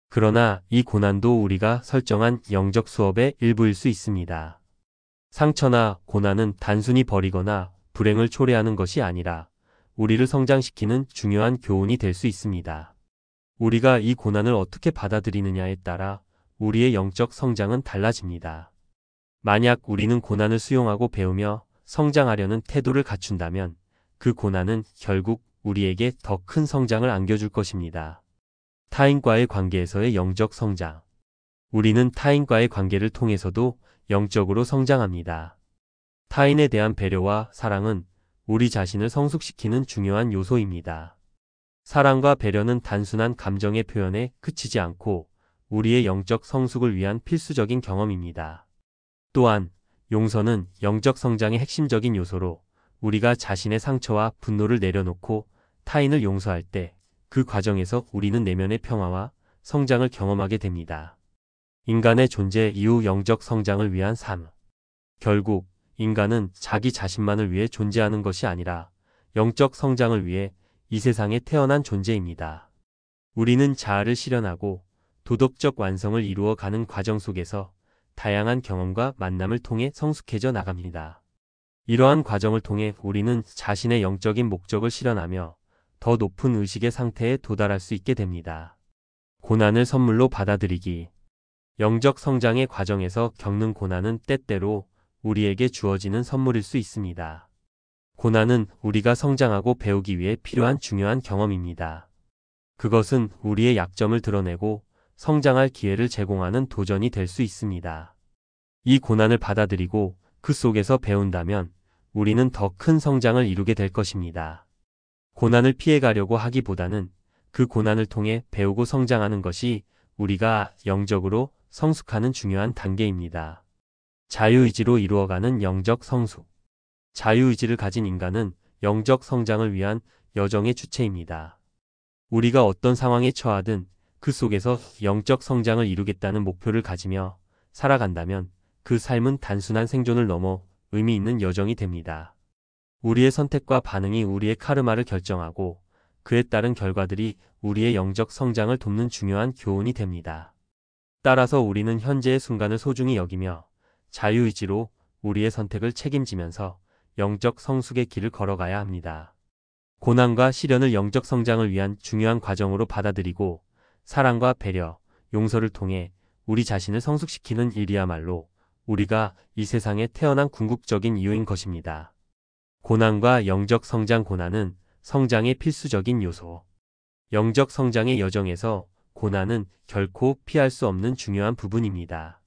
그러나 이 고난도 우리가 설정한 영적 수업의 일부일 수 있습니다. 상처나 고난은 단순히 버리거나 불행을 초래하는 것이 아니라 우리를 성장시키는 중요한 교훈이 될 수 있습니다. 우리가 이 고난을 어떻게 받아들이느냐에 따라 우리의 영적 성장은 달라집니다. 만약 우리는 고난을 수용하고 배우며 성장하려는 태도를 갖춘다면 그 고난은 결국 우리에게 더 큰 성장을 안겨줄 것입니다. 타인과의 관계에서의 영적 성장. 우리는 타인과의 관계를 통해서도 영적으로 성장합니다. 타인에 대한 배려와 사랑은 우리 자신을 성숙시키는 중요한 요소입니다. 사랑과 배려는 단순한 감정의 표현에 그치지 않고 우리의 영적 성숙을 위한 필수적인 경험입니다. 또한 용서는 영적 성장의 핵심적인 요소로 우리가 자신의 상처와 분노를 내려놓고 타인을 용서할 때 그 과정에서 우리는 내면의 평화와 성장을 경험하게 됩니다. 인간의 존재 이후 영적 성장을 위한 삶. 결국 인간은 자기 자신만을 위해 존재하는 것이 아니라 영적 성장을 위해 이 세상에 태어난 존재입니다. 우리는 자아를 실현하고 도덕적 완성을 이루어가는 과정 속에서 다양한 경험과 만남을 통해 성숙해져 나갑니다. 이러한 과정을 통해 우리는 자신의 영적인 목적을 실현하며 더 높은 의식의 상태에 도달할 수 있게 됩니다. 고난을 선물로 받아들이기. 영적 성장의 과정에서 겪는 고난은 때때로 우리에게 주어지는 선물일 수 있습니다. 고난은 우리가 성장하고 배우기 위해 필요한 중요한 경험입니다. 그것은 우리의 약점을 드러내고 성장할 기회를 제공하는 도전이 될 수 있습니다. 이 고난을 받아들이고 그 속에서 배운다면 우리는 더 큰 성장을 이루게 될 것입니다. 고난을 피해가려고 하기보다는 그 고난을 통해 배우고 성장하는 것이 우리가 영적으로 성숙하는 중요한 단계입니다. 자유의지로 이루어가는 영적 성숙. 자유의지를 가진 인간은 영적 성장을 위한 여정의 주체입니다. 우리가 어떤 상황에 처하든 그 속에서 영적 성장을 이루겠다는 목표를 가지며 살아간다면 그 삶은 단순한 생존을 넘어 의미 있는 여정이 됩니다. 우리의 선택과 반응이 우리의 카르마를 결정하고 그에 따른 결과들이 우리의 영적 성장을 돕는 중요한 교훈이 됩니다. 따라서 우리는 현재의 순간을 소중히 여기며 자유의지로 우리의 선택을 책임지면서 영적 성숙의 길을 걸어가야 합니다. 고난과 시련을 영적 성장을 위한 중요한 과정으로 받아들이고 사랑과 배려, 용서를 통해 우리 자신을 성숙시키는 일이야말로 우리가 이 세상에 태어난 궁극적인 이유인 것입니다. 고난과 영적 성장. 고난은 성장의 필수적인 요소. 영적 성장의 여정에서 고난은 결코 피할 수 없는 중요한 부분입니다.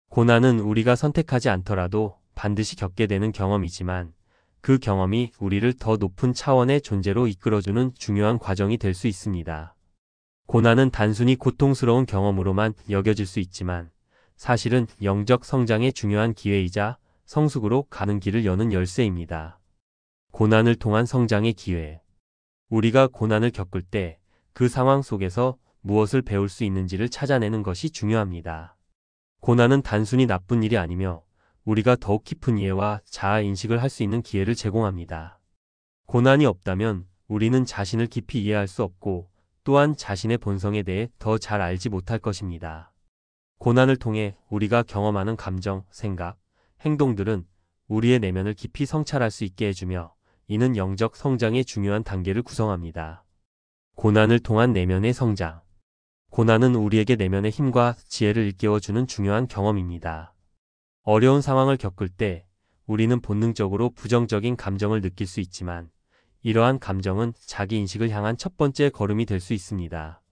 고난은 우리가 선택하지 않더라도 반드시 겪게 되는 경험이지만 그 경험이 우리를 더 높은 차원의 존재로 이끌어주는 중요한 과정이 될 수 있습니다. 고난은 단순히 고통스러운 경험으로만 여겨질 수 있지만 사실은 영적 성장의 중요한 기회이자 성숙으로 가는 길을 여는 열쇠입니다. 고난을 통한 성장의 기회. 우리가 고난을 겪을 때 그 상황 속에서 무엇을 배울 수 있는지를 찾아내는 것이 중요합니다. 고난은 단순히 나쁜 일이 아니며 우리가 더욱 깊은 이해와 자아 인식을 할 수 있는 기회를 제공합니다. 고난이 없다면 우리는 자신을 깊이 이해할 수 없고 또한 자신의 본성에 대해 더 잘 알지 못할 것입니다. 고난을 통해 우리가 경험하는 감정, 생각, 행동들은 우리의 내면을 깊이 성찰할 수 있게 해주며 이는 영적 성장의 중요한 단계를 구성합니다. 고난을 통한 내면의 성장. 고난은 우리에게 내면의 힘과 지혜를 일깨워주는 중요한 경험입니다. 어려운 상황을 겪을 때 우리는 본능적으로 부정적인 감정을 느낄 수 있지만 이러한 감정은 자기 인식을 향한 첫 번째 걸음이 될 수 있습니다.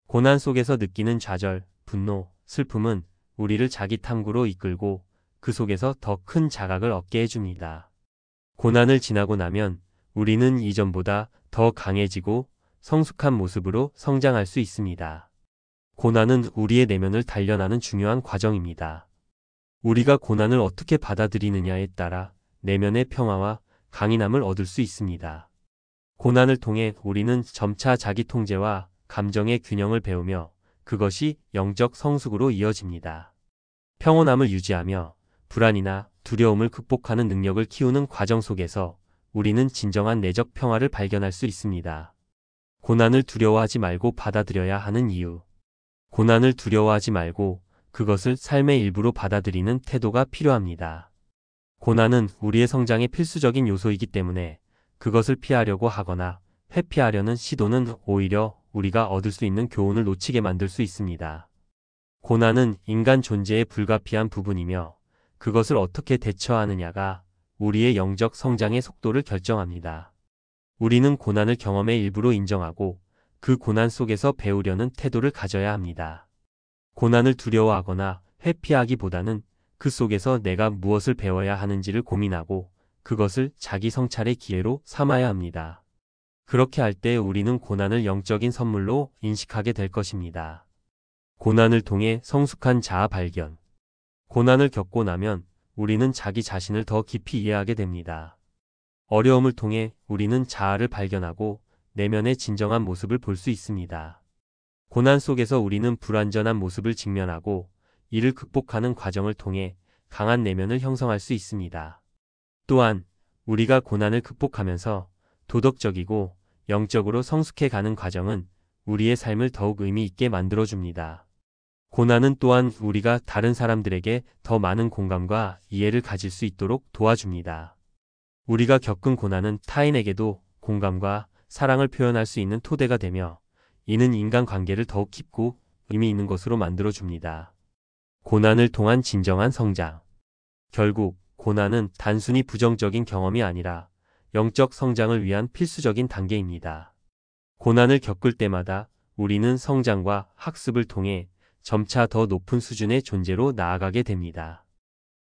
고난 속에서 느끼는 좌절, 분노, 슬픔은 우리를 자기 탐구로 이끌고 그 속에서 더 큰 자각을 얻게 해줍니다. 고난을 지나고 나면 우리는 이전보다 더 강해지고 성숙한 모습으로 성장할 수 있습니다. 고난은 우리의 내면을 단련하는 중요한 과정입니다. 우리가 고난을 어떻게 받아들이느냐에 따라 내면의 평화와 강인함을 얻을 수 있습니다. 고난을 통해 우리는 점차 자기 통제와 감정의 균형을 배우며 그것이 영적 성숙으로 이어집니다. 평온함을 유지하며 불안이나 두려움을 극복하는 능력을 키우는 과정 속에서 우리는 진정한 내적 평화를 발견할 수 있습니다. 고난을 두려워하지 말고 받아들여야 하는 이유. 고난을 두려워하지 말고 그것을 삶의 일부로 받아들이는 태도가 필요합니다. 고난은 우리의 성장의 필수적인 요소이기 때문에 그것을 피하려고 하거나 회피하려는 시도는 오히려 우리가 얻을 수 있는 교훈을 놓치게 만들 수 있습니다. 고난은 인간 존재의 불가피한 부분이며 그것을 어떻게 대처하느냐가 우리의 영적 성장의 속도를 결정합니다. 우리는 고난을 경험의 일부로 인정하고 그 고난 속에서 배우려는 태도를 가져야 합니다. 고난을 두려워하거나 회피하기보다는 그 속에서 내가 무엇을 배워야 하는지를 고민하고 그것을 자기 성찰의 기회로 삼아야 합니다. 그렇게 할 때 우리는 고난을 영적인 선물로 인식하게 될 것입니다. 고난을 통해 성숙한 자아 발견. 고난을 겪고 나면 우리는 자기 자신을 더 깊이 이해하게 됩니다. 어려움을 통해 우리는 자아를 발견하고 내면의 진정한 모습을 볼 수 있습니다. 고난 속에서 우리는 불완전한 모습을 직면하고 이를 극복하는 과정을 통해 강한 내면을 형성할 수 있습니다. 또한 우리가 고난을 극복하면서 도덕적이고 영적으로 성숙해가는 과정은 우리의 삶을 더욱 의미 있게 만들어줍니다. 고난은 또한 우리가 다른 사람들에게 더 많은 공감과 이해를 가질 수 있도록 도와줍니다. 우리가 겪은 고난은 타인에게도 공감과 사랑을 표현할 수 있는 토대가 되며 이는 인간관계를 더욱 깊고 의미 있는 것으로 만들어줍니다. 고난을 통한 진정한 성장. 결국 고난은 단순히 부정적인 경험이 아니라 영적 성장을 위한 필수적인 단계입니다. 고난을 겪을 때마다 우리는 성장과 학습을 통해 점차 더 높은 수준의 존재로 나아가게 됩니다.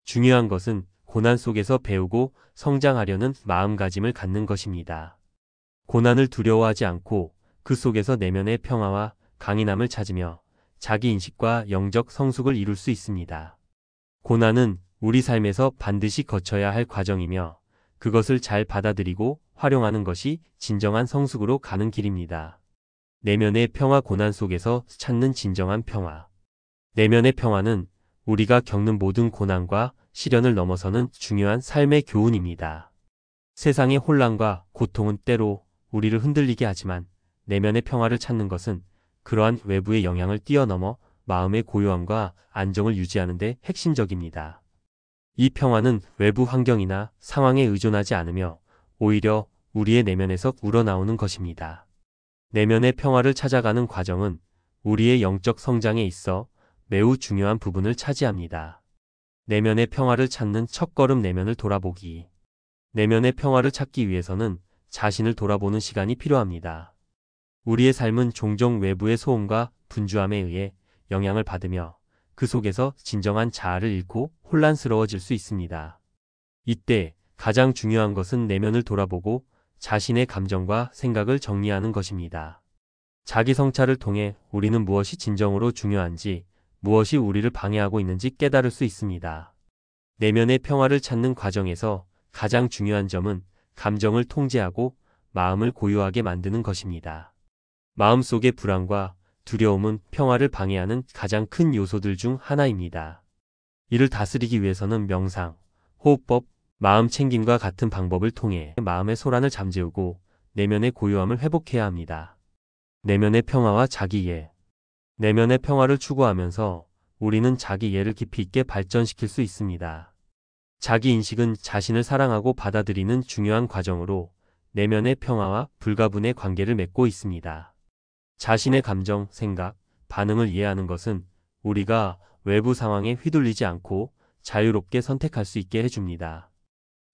중요한 것은 고난 속에서 배우고 성장하려는 마음가짐을 갖는 것입니다. 고난을 두려워하지 않고 그 속에서 내면의 평화와 강인함을 찾으며 자기 인식과 영적 성숙을 이룰 수 있습니다. 고난은 우리 삶에서 반드시 거쳐야 할 과정이며 그것을 잘 받아들이고 활용하는 것이 진정한 성숙으로 가는 길입니다. 내면의 평화. 고난 속에서 찾는 진정한 평화. 내면의 평화는 우리가 겪는 모든 고난과 시련을 넘어서는 중요한 삶의 교훈입니다. 세상의 혼란과 고통은 때로 우리를 흔들리게 하지만 내면의 평화를 찾는 것은 그러한 외부의 영향을 뛰어넘어 마음의 고요함과 안정을 유지하는 데 핵심적입니다. 이 평화는 외부 환경이나 상황에 의존하지 않으며 오히려 우리의 내면에서 우러나오는 것입니다. 내면의 평화를 찾아가는 과정은 우리의 영적 성장에 있어 매우 중요한 부분을 차지합니다. 내면의 평화를 찾는 첫걸음. 내면을 돌아보기. 내면의 평화를 찾기 위해서는 자신을 돌아보는 시간이 필요합니다. 우리의 삶은 종종 외부의 소음과 분주함에 의해 영향을 받으며 그 속에서 진정한 자아를 잃고 혼란스러워질 수 있습니다. 이때 가장 중요한 것은 내면을 돌아보고 자신의 감정과 생각을 정리하는 것입니다. 자기 성찰을 통해 우리는 무엇이 진정으로 중요한지, 무엇이 우리를 방해하고 있는지 깨달을 수 있습니다. 내면의 평화를 찾는 과정에서 가장 중요한 점은 감정을 통제하고 마음을 고요하게 만드는 것입니다. 마음속의 불안과 두려움은 평화를 방해하는 가장 큰 요소들 중 하나입니다. 이를 다스리기 위해서는 명상, 호흡법, 마음 챙김과 같은 방법을 통해 마음의 소란을 잠재우고 내면의 고요함을 회복해야 합니다. 내면의 평화와 자기이해. 내면의 평화를 추구하면서 우리는 자기이해를 깊이 있게 발전시킬 수 있습니다. 자기인식은 자신을 사랑하고 받아들이는 중요한 과정으로 내면의 평화와 불가분의 관계를 맺고 있습니다. 자신의 감정, 생각, 반응을 이해하는 것은 우리가 외부 상황에 휘둘리지 않고 자유롭게 선택할 수 있게 해줍니다.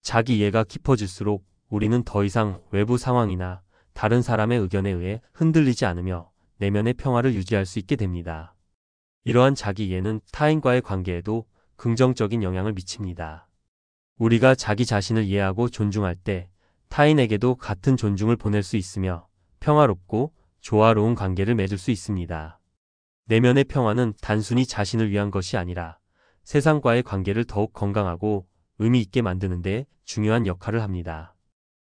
자기 이해가 깊어질수록 우리는 더 이상 외부 상황이나 다른 사람의 의견에 의해 흔들리지 않으며 내면의 평화를 유지할 수 있게 됩니다. 이러한 자기 이해는 타인과의 관계에도 긍정적인 영향을 미칩니다. 우리가 자기 자신을 이해하고 존중할 때 타인에게도 같은 존중을 보낼 수 있으며 평화롭고 조화로운 관계를 맺을 수 있습니다. 내면의 평화는 단순히 자신을 위한 것이 아니라 세상과의 관계를 더욱 건강하고 의미 있게 만드는 데 중요한 역할을 합니다.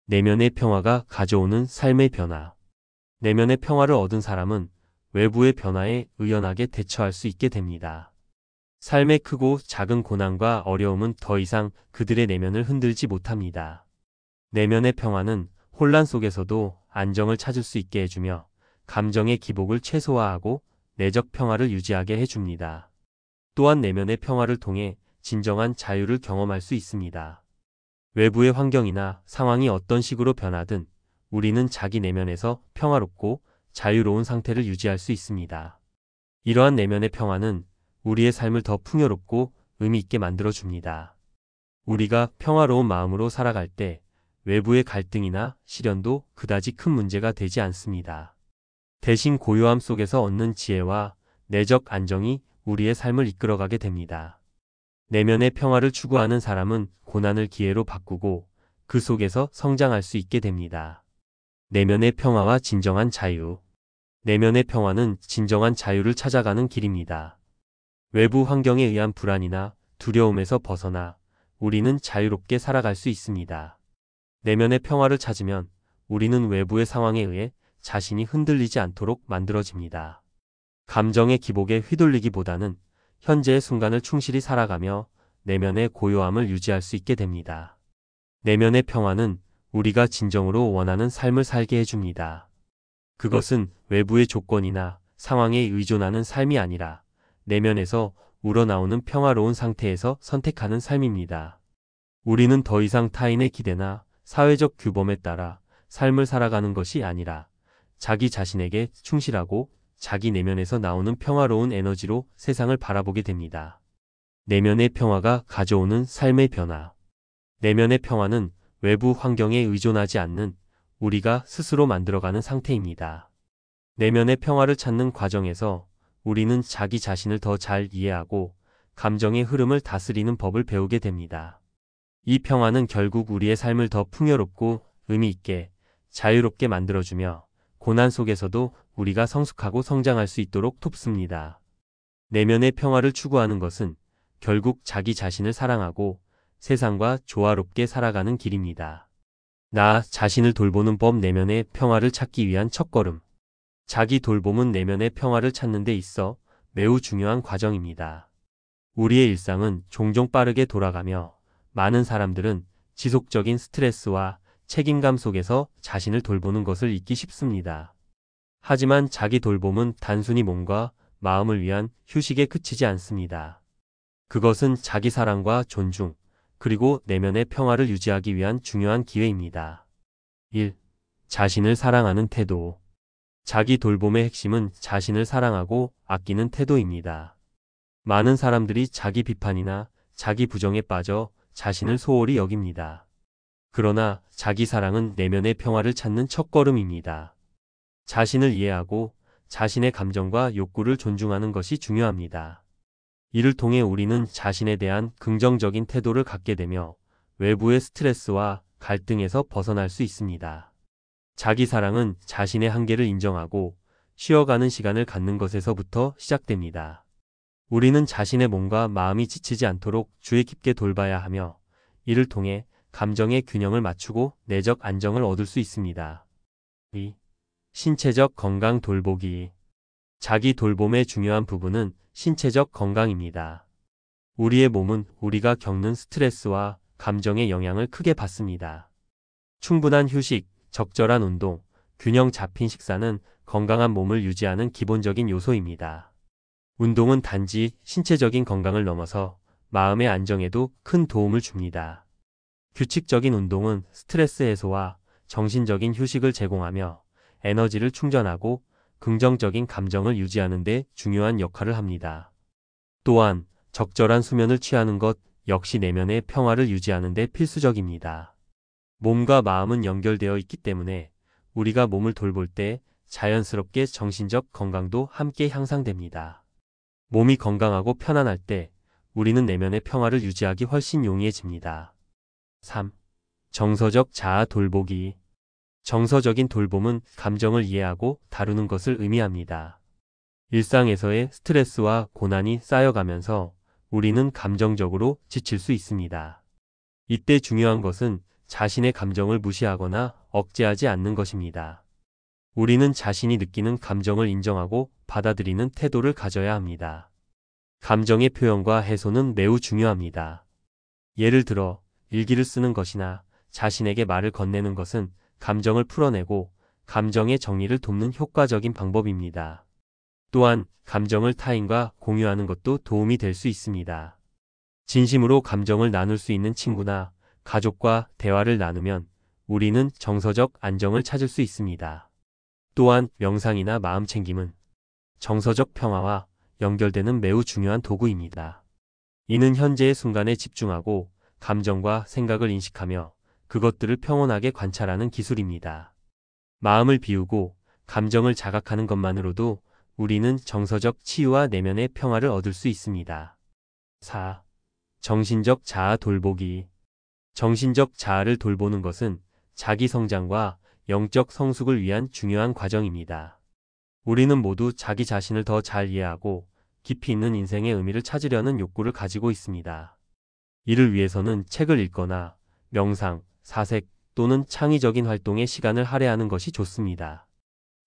내면의 평화가 가져오는 삶의 변화. 내면의 평화를 얻은 사람은 외부의 변화에 의연하게 대처할 수 있게 됩니다. 삶의 크고 작은 고난과 어려움은 더 이상 그들의 내면을 흔들지 못합니다. 내면의 평화는 혼란 속에서도 안정을 찾을 수 있게 해주며 감정의 기복을 최소화하고 내적 평화를 유지하게 해줍니다. 또한 내면의 평화를 통해 진정한 자유를 경험할 수 있습니다. 외부의 환경이나 상황이 어떤 식으로 변하든 우리는 자기 내면에서 평화롭고 자유로운 상태를 유지할 수 있습니다. 이러한 내면의 평화는 우리의 삶을 더 풍요롭고 의미 있게 만들어줍니다. 우리가 평화로운 마음으로 살아갈 때 외부의 갈등이나 시련도 그다지 큰 문제가 되지 않습니다. 대신 고요함 속에서 얻는 지혜와 내적 안정이 우리의 삶을 이끌어가게 됩니다. 내면의 평화를 추구하는 사람은 고난을 기회로 바꾸고 그 속에서 성장할 수 있게 됩니다. 내면의 평화와 진정한 자유. 내면의 평화는 진정한 자유를 찾아가는 길입니다. 외부 환경에 의한 불안이나 두려움에서 벗어나 우리는 자유롭게 살아갈 수 있습니다. 내면의 평화를 찾으면 우리는 외부의 상황에 의해 자신이 흔들리지 않도록 만들어집니다. 감정의 기복에 휘둘리기보다는 현재의 순간을 충실히 살아가며 내면의 고요함을 유지할 수 있게 됩니다. 내면의 평화는 우리가 진정으로 원하는 삶을 살게 해줍니다. 그것은 외부의 조건이나 상황에 의존하는 삶이 아니라 내면에서 우러나오는 평화로운 상태에서 선택하는 삶입니다. 우리는 더 이상 타인의 기대나 사회적 규범에 따라 삶을 살아가는 것이 아니라 자기 자신에게 충실하고 자기 내면에서 나오는 평화로운 에너지로 세상을 바라보게 됩니다. 내면의 평화가 가져오는 삶의 변화. 내면의 평화는 외부 환경에 의존하지 않는 우리가 스스로 만들어가는 상태입니다. 내면의 평화를 찾는 과정에서 우리는 자기 자신을 더 잘 이해하고 감정의 흐름을 다스리는 법을 배우게 됩니다. 이 평화는 결국 우리의 삶을 더 풍요롭고 의미 있게 자유롭게 만들어주며 고난 속에서도 우리가 성숙하고 성장할 수 있도록 돕습니다. 내면의 평화를 추구하는 것은 결국 자기 자신을 사랑하고 세상과 조화롭게 살아가는 길입니다. 나 자신을 돌보는 법 내면의 평화를 찾기 위한 첫걸음. 자기 돌봄은 내면의 평화를 찾는 데 있어 매우 중요한 과정입니다. 우리의 일상은 종종 빠르게 돌아가며 많은 사람들은 지속적인 스트레스와 책임감 속에서 자신을 돌보는 것을 잊기 쉽습니다. 하지만 자기 돌봄은 단순히 몸과 마음을 위한 휴식에 그치지 않습니다. 그것은 자기 사랑과 존중, 그리고 내면의 평화를 유지하기 위한 중요한 기회입니다. 1. 자신을 사랑하는 태도. 자기 돌봄의 핵심은 자신을 사랑하고 아끼는 태도입니다. 많은 사람들이 자기 비판이나 자기 부정에 빠져 자신을 소홀히 여깁니다. 그러나 자기 사랑은 내면의 평화를 찾는 첫걸음입니다. 자신을 이해하고 자신의 감정과 욕구를 존중하는 것이 중요합니다. 이를 통해 우리는 자신에 대한 긍정적인 태도를 갖게 되며 외부의 스트레스와 갈등에서 벗어날 수 있습니다. 자기 사랑은 자신의 한계를 인정하고 쉬어가는 시간을 갖는 것에서부터 시작됩니다. 우리는 자신의 몸과 마음이 지치지 않도록 주의 깊게 돌봐야 하며 이를 통해 감정의 균형을 맞추고 내적 안정을 얻을 수 있습니다. 2. 신체적 건강 돌보기. 자기 돌봄의 중요한 부분은 신체적 건강입니다. 우리의 몸은 우리가 겪는 스트레스와 감정의 영향을 크게 받습니다. 충분한 휴식, 적절한 운동, 균형 잡힌 식사는 건강한 몸을 유지하는 기본적인 요소입니다. 운동은 단지 신체적인 건강을 넘어서 마음의 안정에도 큰 도움을 줍니다. 규칙적인 운동은 스트레스 해소와 정신적인 휴식을 제공하며 에너지를 충전하고 긍정적인 감정을 유지하는 데 중요한 역할을 합니다. 또한 적절한 수면을 취하는 것 역시 내면의 평화를 유지하는 데 필수적입니다. 몸과 마음은 연결되어 있기 때문에 우리가 몸을 돌볼 때 자연스럽게 정신적 건강도 함께 향상됩니다. 몸이 건강하고 편안할 때 우리는 내면의 평화를 유지하기 훨씬 용이해집니다. 3. 정서적 자아 돌보기. 정서적인 돌봄은 감정을 이해하고 다루는 것을 의미합니다. 일상에서의 스트레스와 고난이 쌓여가면서 우리는 감정적으로 지칠 수 있습니다. 이때 중요한 것은 자신의 감정을 무시하거나 억제하지 않는 것입니다. 우리는 자신이 느끼는 감정을 인정하고 받아들이는 태도를 가져야 합니다. 감정의 표현과 해소는 매우 중요합니다. 예를 들어 일기를 쓰는 것이나 자신에게 말을 건네는 것은 감정을 풀어내고 감정의 정리를 돕는 효과적인 방법입니다. 또한 감정을 타인과 공유하는 것도 도움이 될 수 있습니다. 진심으로 감정을 나눌 수 있는 친구나 가족과 대화를 나누면 우리는 정서적 안정을 찾을 수 있습니다. 또한 명상이나 마음챙김은 정서적 평화와 연결되는 매우 중요한 도구입니다. 이는 현재의 순간에 집중하고 감정과 생각을 인식하며 그것들을 평온하게 관찰하는 기술입니다. 마음을 비우고 감정을 자각하는 것만으로도 우리는 정서적 치유와 내면의 평화를 얻을 수 있습니다. 4. 정신적 자아 돌보기. 정신적 자아를 돌보는 것은 자기 성장과 영적 성숙을 위한 중요한 과정입니다. 우리는 모두 자기 자신을 더 잘 이해하고 깊이 있는 인생의 의미를 찾으려는 욕구를 가지고 있습니다. 이를 위해서는 책을 읽거나 명상, 사색 또는 창의적인 활동에 시간을 할애하는 것이 좋습니다.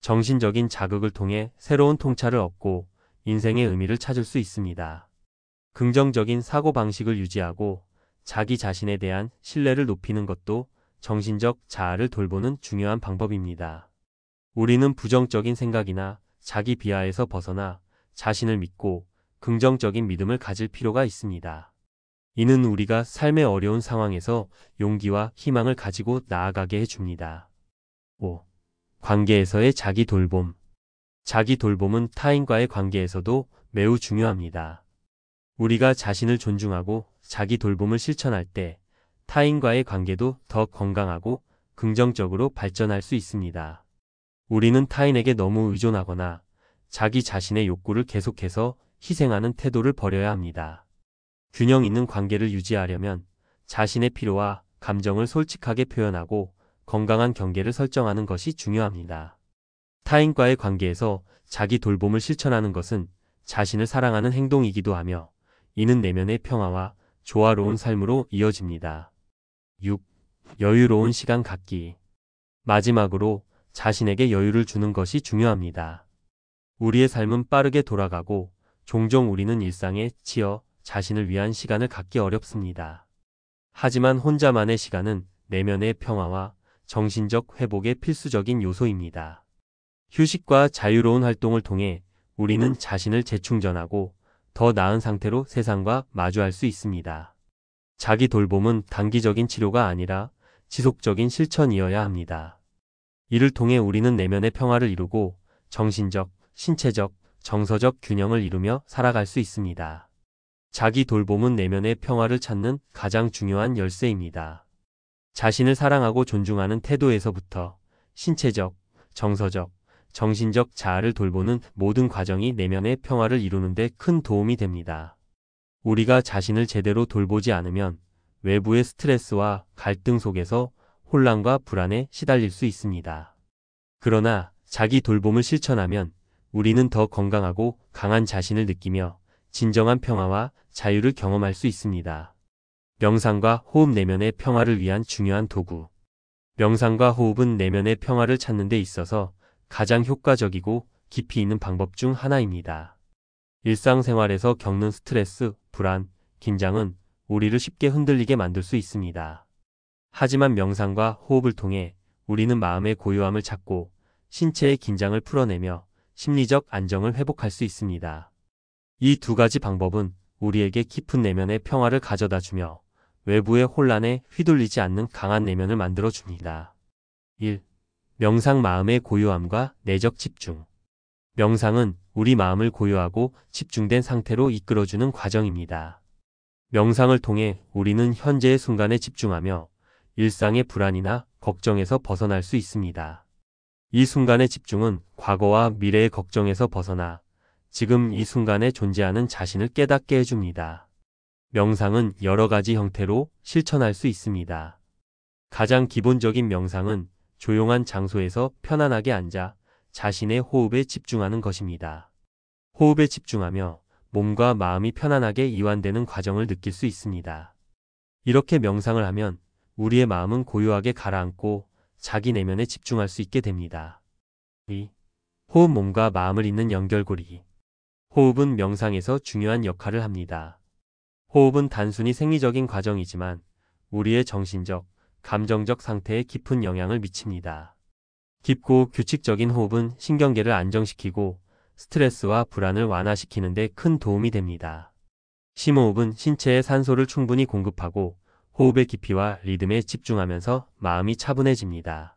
정신적인 자극을 통해 새로운 통찰을 얻고 인생의 의미를 찾을 수 있습니다. 긍정적인 사고방식을 유지하고 자기 자신에 대한 신뢰를 높이는 것도 정신적 자아를 돌보는 중요한 방법입니다. 우리는 부정적인 생각이나 자기 비하에서 벗어나 자신을 믿고 긍정적인 믿음을 가질 필요가 있습니다. 이는 우리가 삶의 어려운 상황에서 용기와 희망을 가지고 나아가게 해줍니다. 5. 관계에서의 자기 돌봄. 자기 돌봄은 타인과의 관계에서도 매우 중요합니다. 우리가 자신을 존중하고 자기 돌봄을 실천할 때 타인과의 관계도 더 건강하고 긍정적으로 발전할 수 있습니다. 우리는 타인에게 너무 의존하거나 자기 자신의 욕구를 계속해서 희생하는 태도를 버려야 합니다. 균형 있는 관계를 유지하려면 자신의 필요와 감정을 솔직하게 표현하고 건강한 경계를 설정하는 것이 중요합니다. 타인과의 관계에서 자기 돌봄을 실천하는 것은 자신을 사랑하는 행동이기도 하며 이는 내면의 평화와 조화로운 삶으로 이어집니다. 6. 여유로운 시간 갖기. 마지막으로 자신에게 여유를 주는 것이 중요합니다. 우리의 삶은 빠르게 돌아가고 종종 우리는 일상에 치여 자신을 위한 시간을 갖기 어렵습니다. 하지만 혼자만의 시간은 내면의 평화와 정신적 회복의 필수적인 요소입니다. 휴식과 자유로운 활동을 통해 우리는 자신을 재충전하고 더 나은 상태로 세상과 마주할 수 있습니다. 자기 돌봄은 단기적인 치료가 아니라 지속적인 실천이어야 합니다. 이를 통해 우리는 내면의 평화를 이루고 정신적, 신체적, 정서적 균형을 이루며 살아갈 수 있습니다. 자기 돌봄은 내면의 평화를 찾는 가장 중요한 열쇠입니다. 자신을 사랑하고 존중하는 태도에서부터 신체적, 정서적, 정신적 자아를 돌보는 모든 과정이 내면의 평화를 이루는 데 큰 도움이 됩니다. 우리가 자신을 제대로 돌보지 않으면 외부의 스트레스와 갈등 속에서 혼란과 불안에 시달릴 수 있습니다. 그러나 자기 돌봄을 실천하면 우리는 더 건강하고 강한 자신을 느끼며 진정한 평화와 자유를 경험할 수 있습니다. 명상과 호흡. 내면의 평화를 위한 중요한 도구. 명상과 호흡은 내면의 평화를 찾는 데 있어서 가장 효과적이고 깊이 있는 방법 중 하나입니다. 일상생활에서 겪는 스트레스, 불안, 긴장은 우리를 쉽게 흔들리게 만들 수 있습니다. 하지만 명상과 호흡을 통해 우리는 마음의 고요함을 찾고 신체의 긴장을 풀어내며 심리적 안정을 회복할 수 있습니다. 이 두 가지 방법은 우리에게 깊은 내면의 평화를 가져다 주며 외부의 혼란에 휘둘리지 않는 강한 내면을 만들어 줍니다. 1. 명상. 마음의 고요함과 내적 집중. 명상은 우리 마음을 고요하고 집중된 상태로 이끌어주는 과정입니다. 명상을 통해 우리는 현재의 순간에 집중하며 일상의 불안이나 걱정에서 벗어날 수 있습니다. 이 순간의 집중은 과거와 미래의 걱정에서 벗어나 지금 이 순간에 존재하는 자신을 깨닫게 해줍니다. 명상은 여러 가지 형태로 실천할 수 있습니다. 가장 기본적인 명상은 조용한 장소에서 편안하게 앉아 자신의 호흡에 집중하는 것입니다. 호흡에 집중하며 몸과 마음이 편안하게 이완되는 과정을 느낄 수 있습니다. 이렇게 명상을 하면 우리의 마음은 고요하게 가라앉고 자기 내면에 집중할 수 있게 됩니다. 2. 호흡. 몸과 마음을 잇는 연결고리. 호흡은 명상에서 중요한 역할을 합니다. 호흡은 단순히 생리적인 과정이지만 우리의 정신적, 감정적 상태에 깊은 영향을 미칩니다. 깊고 규칙적인 호흡은 신경계를 안정시키고 스트레스와 불안을 완화시키는 데 큰 도움이 됩니다. 심호흡은 신체에 산소를 충분히 공급하고 호흡의 깊이와 리듬에 집중하면서 마음이 차분해집니다.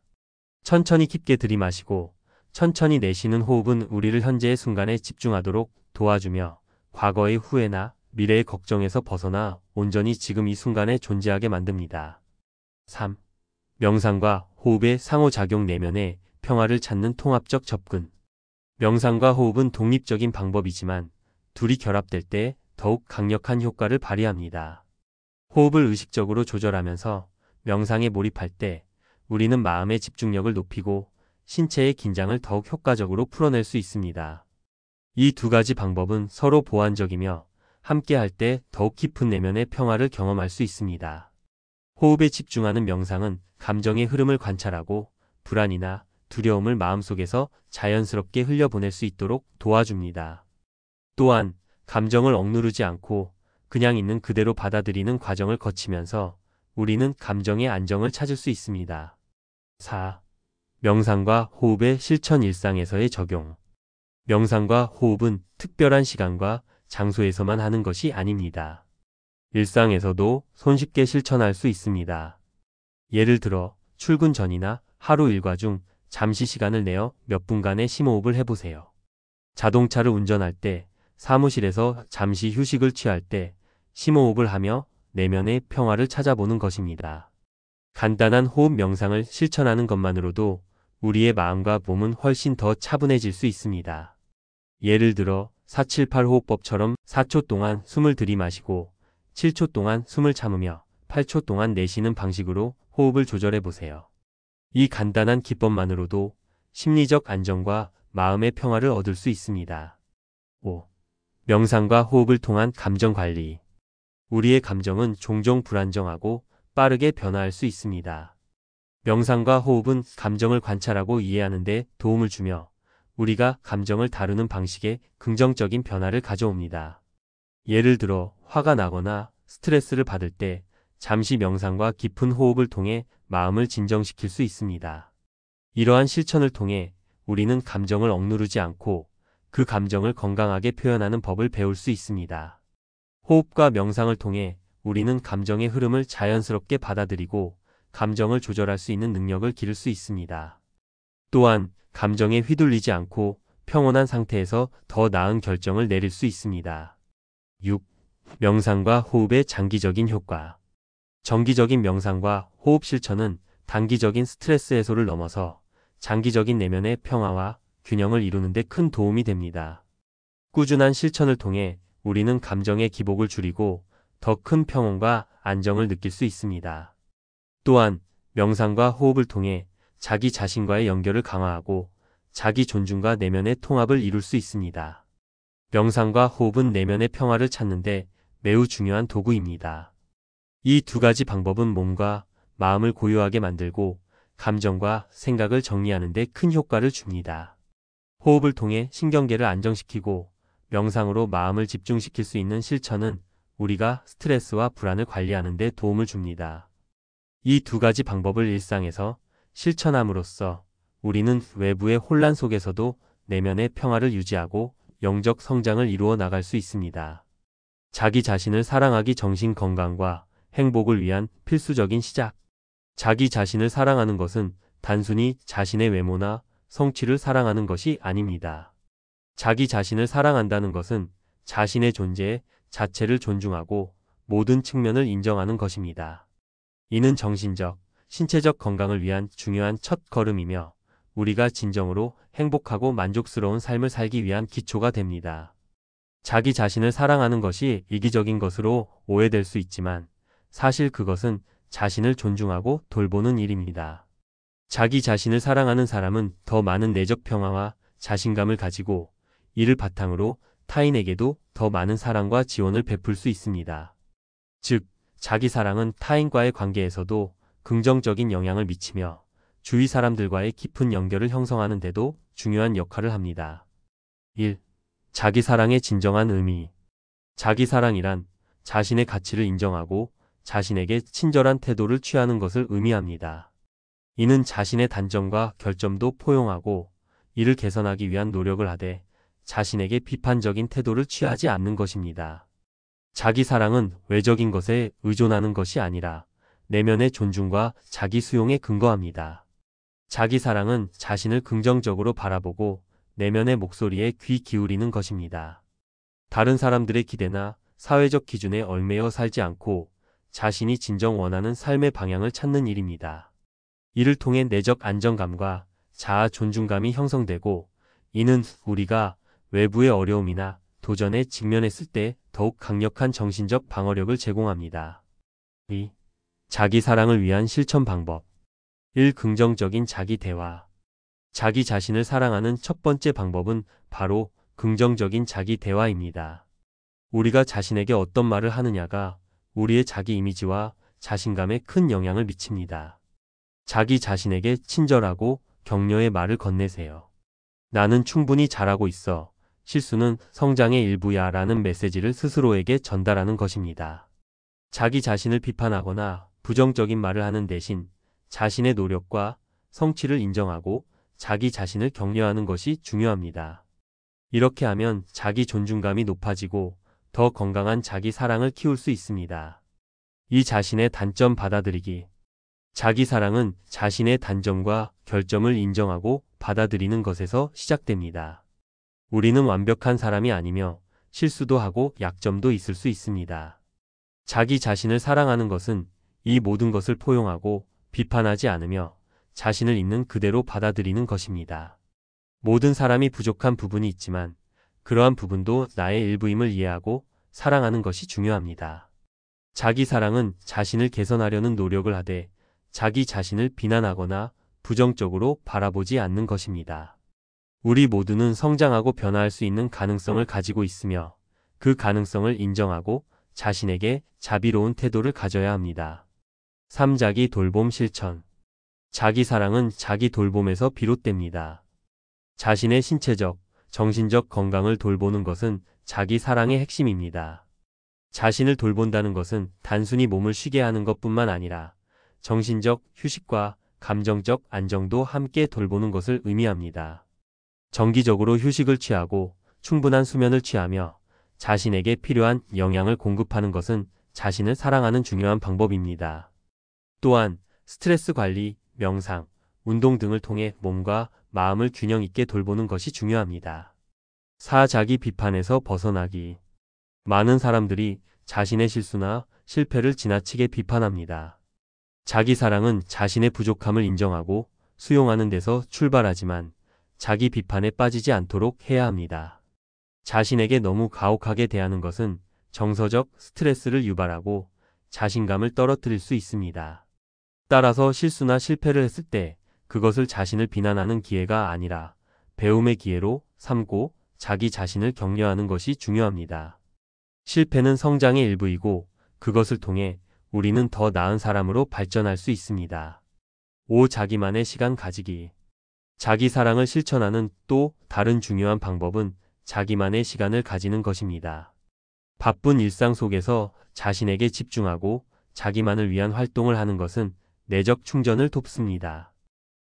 천천히 깊게 들이마시고 천천히 내쉬는 호흡은 우리를 현재의 순간에 집중하도록 도와주며 과거의 후회나 미래의 걱정에서 벗어나 온전히 지금 이 순간에 존재하게 만듭니다. 3. 명상과 호흡의 상호작용. 내면의 평화를 찾는 통합적 접근. 명상과 호흡은 독립적인 방법이지만 둘이 결합될 때 더욱 강력한 효과를 발휘합니다. 호흡을 의식적으로 조절하면서 명상에 몰입할 때 우리는 마음의 집중력을 높이고 신체의 긴장을 더욱 효과적으로 풀어낼 수 있습니다. 이 두 가지 방법은 서로 보완적이며 함께 할 때 더욱 깊은 내면의 평화를 경험할 수 있습니다. 호흡에 집중하는 명상은 감정의 흐름을 관찰하고 불안이나 두려움을 마음속에서 자연스럽게 흘려보낼 수 있도록 도와줍니다. 또한 감정을 억누르지 않고 그냥 있는 그대로 받아들이는 과정을 거치면서 우리는 감정의 안정을 찾을 수 있습니다. 4. 명상과 호흡의 실천. 일상에서의 적용. 명상과 호흡은 특별한 시간과 장소에서만 하는 것이 아닙니다. 일상에서도 손쉽게 실천할 수 있습니다. 예를 들어 출근 전이나 하루 일과 중 잠시 시간을 내어 몇 분간의 심호흡을 해보세요. 자동차를 운전할 때, 사무실에서 잠시 휴식을 취할 때 심호흡을 하며 내면의 평화를 찾아보는 것입니다. 간단한 호흡 명상을 실천하는 것만으로도 우리의 마음과 몸은 훨씬 더 차분해질 수 있습니다. 예를 들어 478 호흡법처럼 4초 동안 숨을 들이마시고 7초 동안 숨을 참으며 8초 동안 내쉬는 방식으로 호흡을 조절해 보세요. 이 간단한 기법만으로도 심리적 안정과 마음의 평화를 얻을 수 있습니다. 5. 명상과 호흡을 통한 감정 관리. 우리의 감정은 종종 불안정하고 빠르게 변화할 수 있습니다. 명상과 호흡은 감정을 관찰하고 이해하는 데 도움을 주며 우리가 감정을 다루는 방식에 긍정적인 변화를 가져옵니다. 예를 들어 화가 나거나 스트레스를 받을 때 잠시 명상과 깊은 호흡을 통해 마음을 진정시킬 수 있습니다. 이러한 실천을 통해 우리는 감정을 억누르지 않고 그 감정을 건강하게 표현하는 법을 배울 수 있습니다. 호흡과 명상을 통해 우리는 감정의 흐름을 자연스럽게 받아들이고 감정을 조절할 수 있는 능력을 기를 수 있습니다. 또한 감정에 휘둘리지 않고 평온한 상태에서 더 나은 결정을 내릴 수 있습니다. 6. 명상과 호흡의 장기적인 효과. 정기적인 명상과 호흡 실천은 단기적인 스트레스 해소를 넘어서 장기적인 내면의 평화와 균형을 이루는 데 큰 도움이 됩니다. 꾸준한 실천을 통해 우리는 감정의 기복을 줄이고 더 큰 평온과 안정을 느낄 수 있습니다. 또한 명상과 호흡을 통해 자기 자신과의 연결을 강화하고 자기 존중과 내면의 통합을 이룰 수 있습니다. 명상과 호흡은 내면의 평화를 찾는 데 매우 중요한 도구입니다. 이 두 가지 방법은 몸과 마음을 고요하게 만들고 감정과 생각을 정리하는 데 큰 효과를 줍니다. 호흡을 통해 신경계를 안정시키고 명상으로 마음을 집중시킬 수 있는 실천은 우리가 스트레스와 불안을 관리하는 데 도움을 줍니다. 이 두 가지 방법을 일상에서 실천함으로써 우리는 외부의 혼란 속에서도 내면의 평화를 유지하고 영적 성장을 이루어 나갈 수 있습니다. 자기 자신을 사랑하기 정신 건강과 행복을 위한 필수적인 시작. 자기 자신을 사랑하는 것은 단순히 자신의 외모나 성취를 사랑하는 것이 아닙니다. 자기 자신을 사랑한다는 것은 자신의 존재 자체를 존중하고 모든 측면을 인정하는 것입니다. 이는 정신적, 신체적 건강을 위한 중요한 첫 걸음이며 우리가 진정으로 행복하고 만족스러운 삶을 살기 위한 기초가 됩니다. 자기 자신을 사랑하는 것이 이기적인 것으로 오해될 수 있지만 사실 그것은 자신을 존중하고 돌보는 일입니다. 자기 자신을 사랑하는 사람은 더 많은 내적 평화와 자신감을 가지고 이를 바탕으로 타인에게도 더 많은 사랑과 지원을 베풀 수 있습니다. 즉, 자기 사랑은 타인과의 관계에서도 긍정적인 영향을 미치며 주위 사람들과의 깊은 연결을 형성하는 데도 중요한 역할을 합니다. 1. 자기 사랑의 진정한 의미. 자기 사랑이란 자신의 가치를 인정하고 자신에게 친절한 태도를 취하는 것을 의미합니다. 이는 자신의 단점과 결점도 포용하고 이를 개선하기 위한 노력을 하되 자신에게 비판적인 태도를 취하지 않는 것입니다. 자기 사랑은 외적인 것에 의존하는 것이 아니라 내면의 존중과 자기 수용에 근거합니다. 자기 사랑은 자신을 긍정적으로 바라보고 내면의 목소리에 귀 기울이는 것입니다. 다른 사람들의 기대나 사회적 기준에 얽매여 살지 않고 자신이 진정 원하는 삶의 방향을 찾는 일입니다. 이를 통해 내적 안정감과 자아 존중감이 형성되고 이는 우리가 외부의 어려움이나 도전에 직면했을 때 더욱 강력한 정신적 방어력을 제공합니다. 2. 자기 사랑을 위한 실천 방법. 1. 긍정적인 자기 대화. 자기 자신을 사랑하는 첫 번째 방법은 바로 긍정적인 자기 대화입니다. 우리가 자신에게 어떤 말을 하느냐가 우리의 자기 이미지와 자신감에 큰 영향을 미칩니다. 자기 자신에게 친절하고 격려의 말을 건네세요. 나는 충분히 잘하고 있어. 실수는 성장의 일부야 라는 메시지를 스스로에게 전달하는 것입니다. 자기 자신을 비판하거나 부정적인 말을 하는 대신 자신의 노력과 성취를 인정하고 자기 자신을 격려하는 것이 중요합니다. 이렇게 하면 자기 존중감이 높아지고 더 건강한 자기 사랑을 키울 수 있습니다. 이 자신의 단점 받아들이기. 자기 사랑은 자신의 단점과 결점을 인정하고 받아들이는 것에서 시작됩니다. 우리는 완벽한 사람이 아니며 실수도 하고 약점도 있을 수 있습니다. 자기 자신을 사랑하는 것은 이 모든 것을 포용하고 비판하지 않으며 자신을 있는 그대로 받아들이는 것입니다. 모든 사람이 부족한 부분이 있지만 그러한 부분도 나의 일부임을 이해하고 사랑하는 것이 중요합니다. 자기 사랑은 자신을 개선하려는 노력을 하되 자기 자신을 비난하거나 부정적으로 바라보지 않는 것입니다. 우리 모두는 성장하고 변화할 수 있는 가능성을 가지고 있으며 그 가능성을 인정하고 자신에게 자비로운 태도를 가져야 합니다. 3. 자기 돌봄 실천. 자기 사랑은 자기 돌봄에서 비롯됩니다. 자신의 신체적, 정신적 건강을 돌보는 것은 자기 사랑의 핵심입니다. 자신을 돌본다는 것은 단순히 몸을 쉬게 하는 것뿐만 아니라 정신적 휴식과 감정적 안정도 함께 돌보는 것을 의미합니다. 정기적으로 휴식을 취하고 충분한 수면을 취하며 자신에게 필요한 영양을 공급하는 것은 자신을 사랑하는 중요한 방법입니다. 또한 스트레스 관리, 명상, 운동 등을 통해 몸과 마음을 균형 있게 돌보는 것이 중요합니다. 4. 자기 비판에서 벗어나기. 많은 사람들이 자신의 실수나 실패를 지나치게 비판합니다. 자기 사랑은 자신의 부족함을 인정하고 수용하는 데서 출발하지만 자기 비판에 빠지지 않도록 해야 합니다. 자신에게 너무 가혹하게 대하는 것은 정서적 스트레스를 유발하고 자신감을 떨어뜨릴 수 있습니다. 따라서 실수나 실패를 했을 때 그것을 자신을 비난하는 기회가 아니라 배움의 기회로 삼고 자기 자신을 격려하는 것이 중요합니다. 실패는 성장의 일부이고 그것을 통해 우리는 더 나은 사람으로 발전할 수 있습니다. 5. 자기만의 시간 가지기. 자기 사랑을 실천하는 또 다른 중요한 방법은 자기만의 시간을 가지는 것입니다. 바쁜 일상 속에서 자신에게 집중하고 자기만을 위한 활동을 하는 것은 내적 충전을 돕습니다.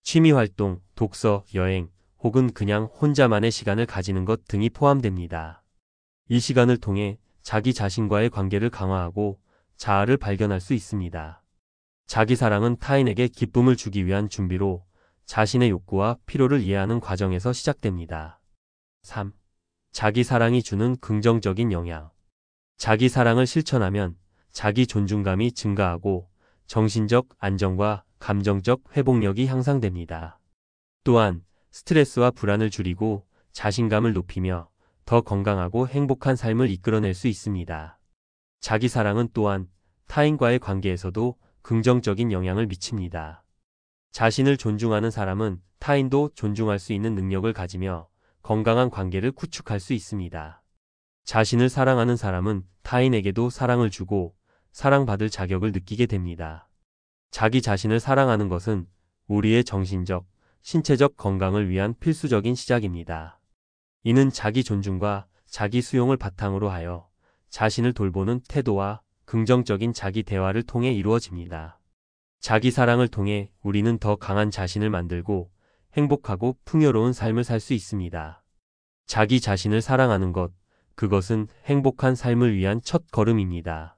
취미 활동, 독서, 여행, 혹은 그냥 혼자만의 시간을 가지는 것 등이 포함됩니다. 이 시간을 통해 자기 자신과의 관계를 강화하고 자아를 발견할 수 있습니다. 자기 사랑은 타인에게 기쁨을 주기 위한 준비로 자신의 욕구와 필요를 이해하는 과정에서 시작됩니다. 3. 자기 사랑이 주는 긍정적인 영향. 자기 사랑을 실천하면 자기 존중감이 증가하고 정신적 안정과 감정적 회복력이 향상됩니다. 또한 스트레스와 불안을 줄이고 자신감을 높이며 더 건강하고 행복한 삶을 이끌어낼 수 있습니다. 자기 사랑은 또한 타인과의 관계에서도 긍정적인 영향을 미칩니다. 자신을 존중하는 사람은 타인도 존중할 수 있는 능력을 가지며 건강한 관계를 구축할 수 있습니다. 자신을 사랑하는 사람은 타인에게도 사랑을 주고 사랑받을 자격을 느끼게 됩니다. 자기 자신을 사랑하는 것은 우리의 정신적, 신체적 건강을 위한 필수적인 시작입니다. 이는 자기 존중과 자기 수용을 바탕으로 하여 자신을 돌보는 태도와 긍정적인 자기 대화를 통해 이루어집니다. 자기 사랑을 통해 우리는 더 강한 자신을 만들고 행복하고 풍요로운 삶을 살 수 있습니다. 자기 자신을 사랑하는 것, 그것은 행복한 삶을 위한 첫 걸음입니다.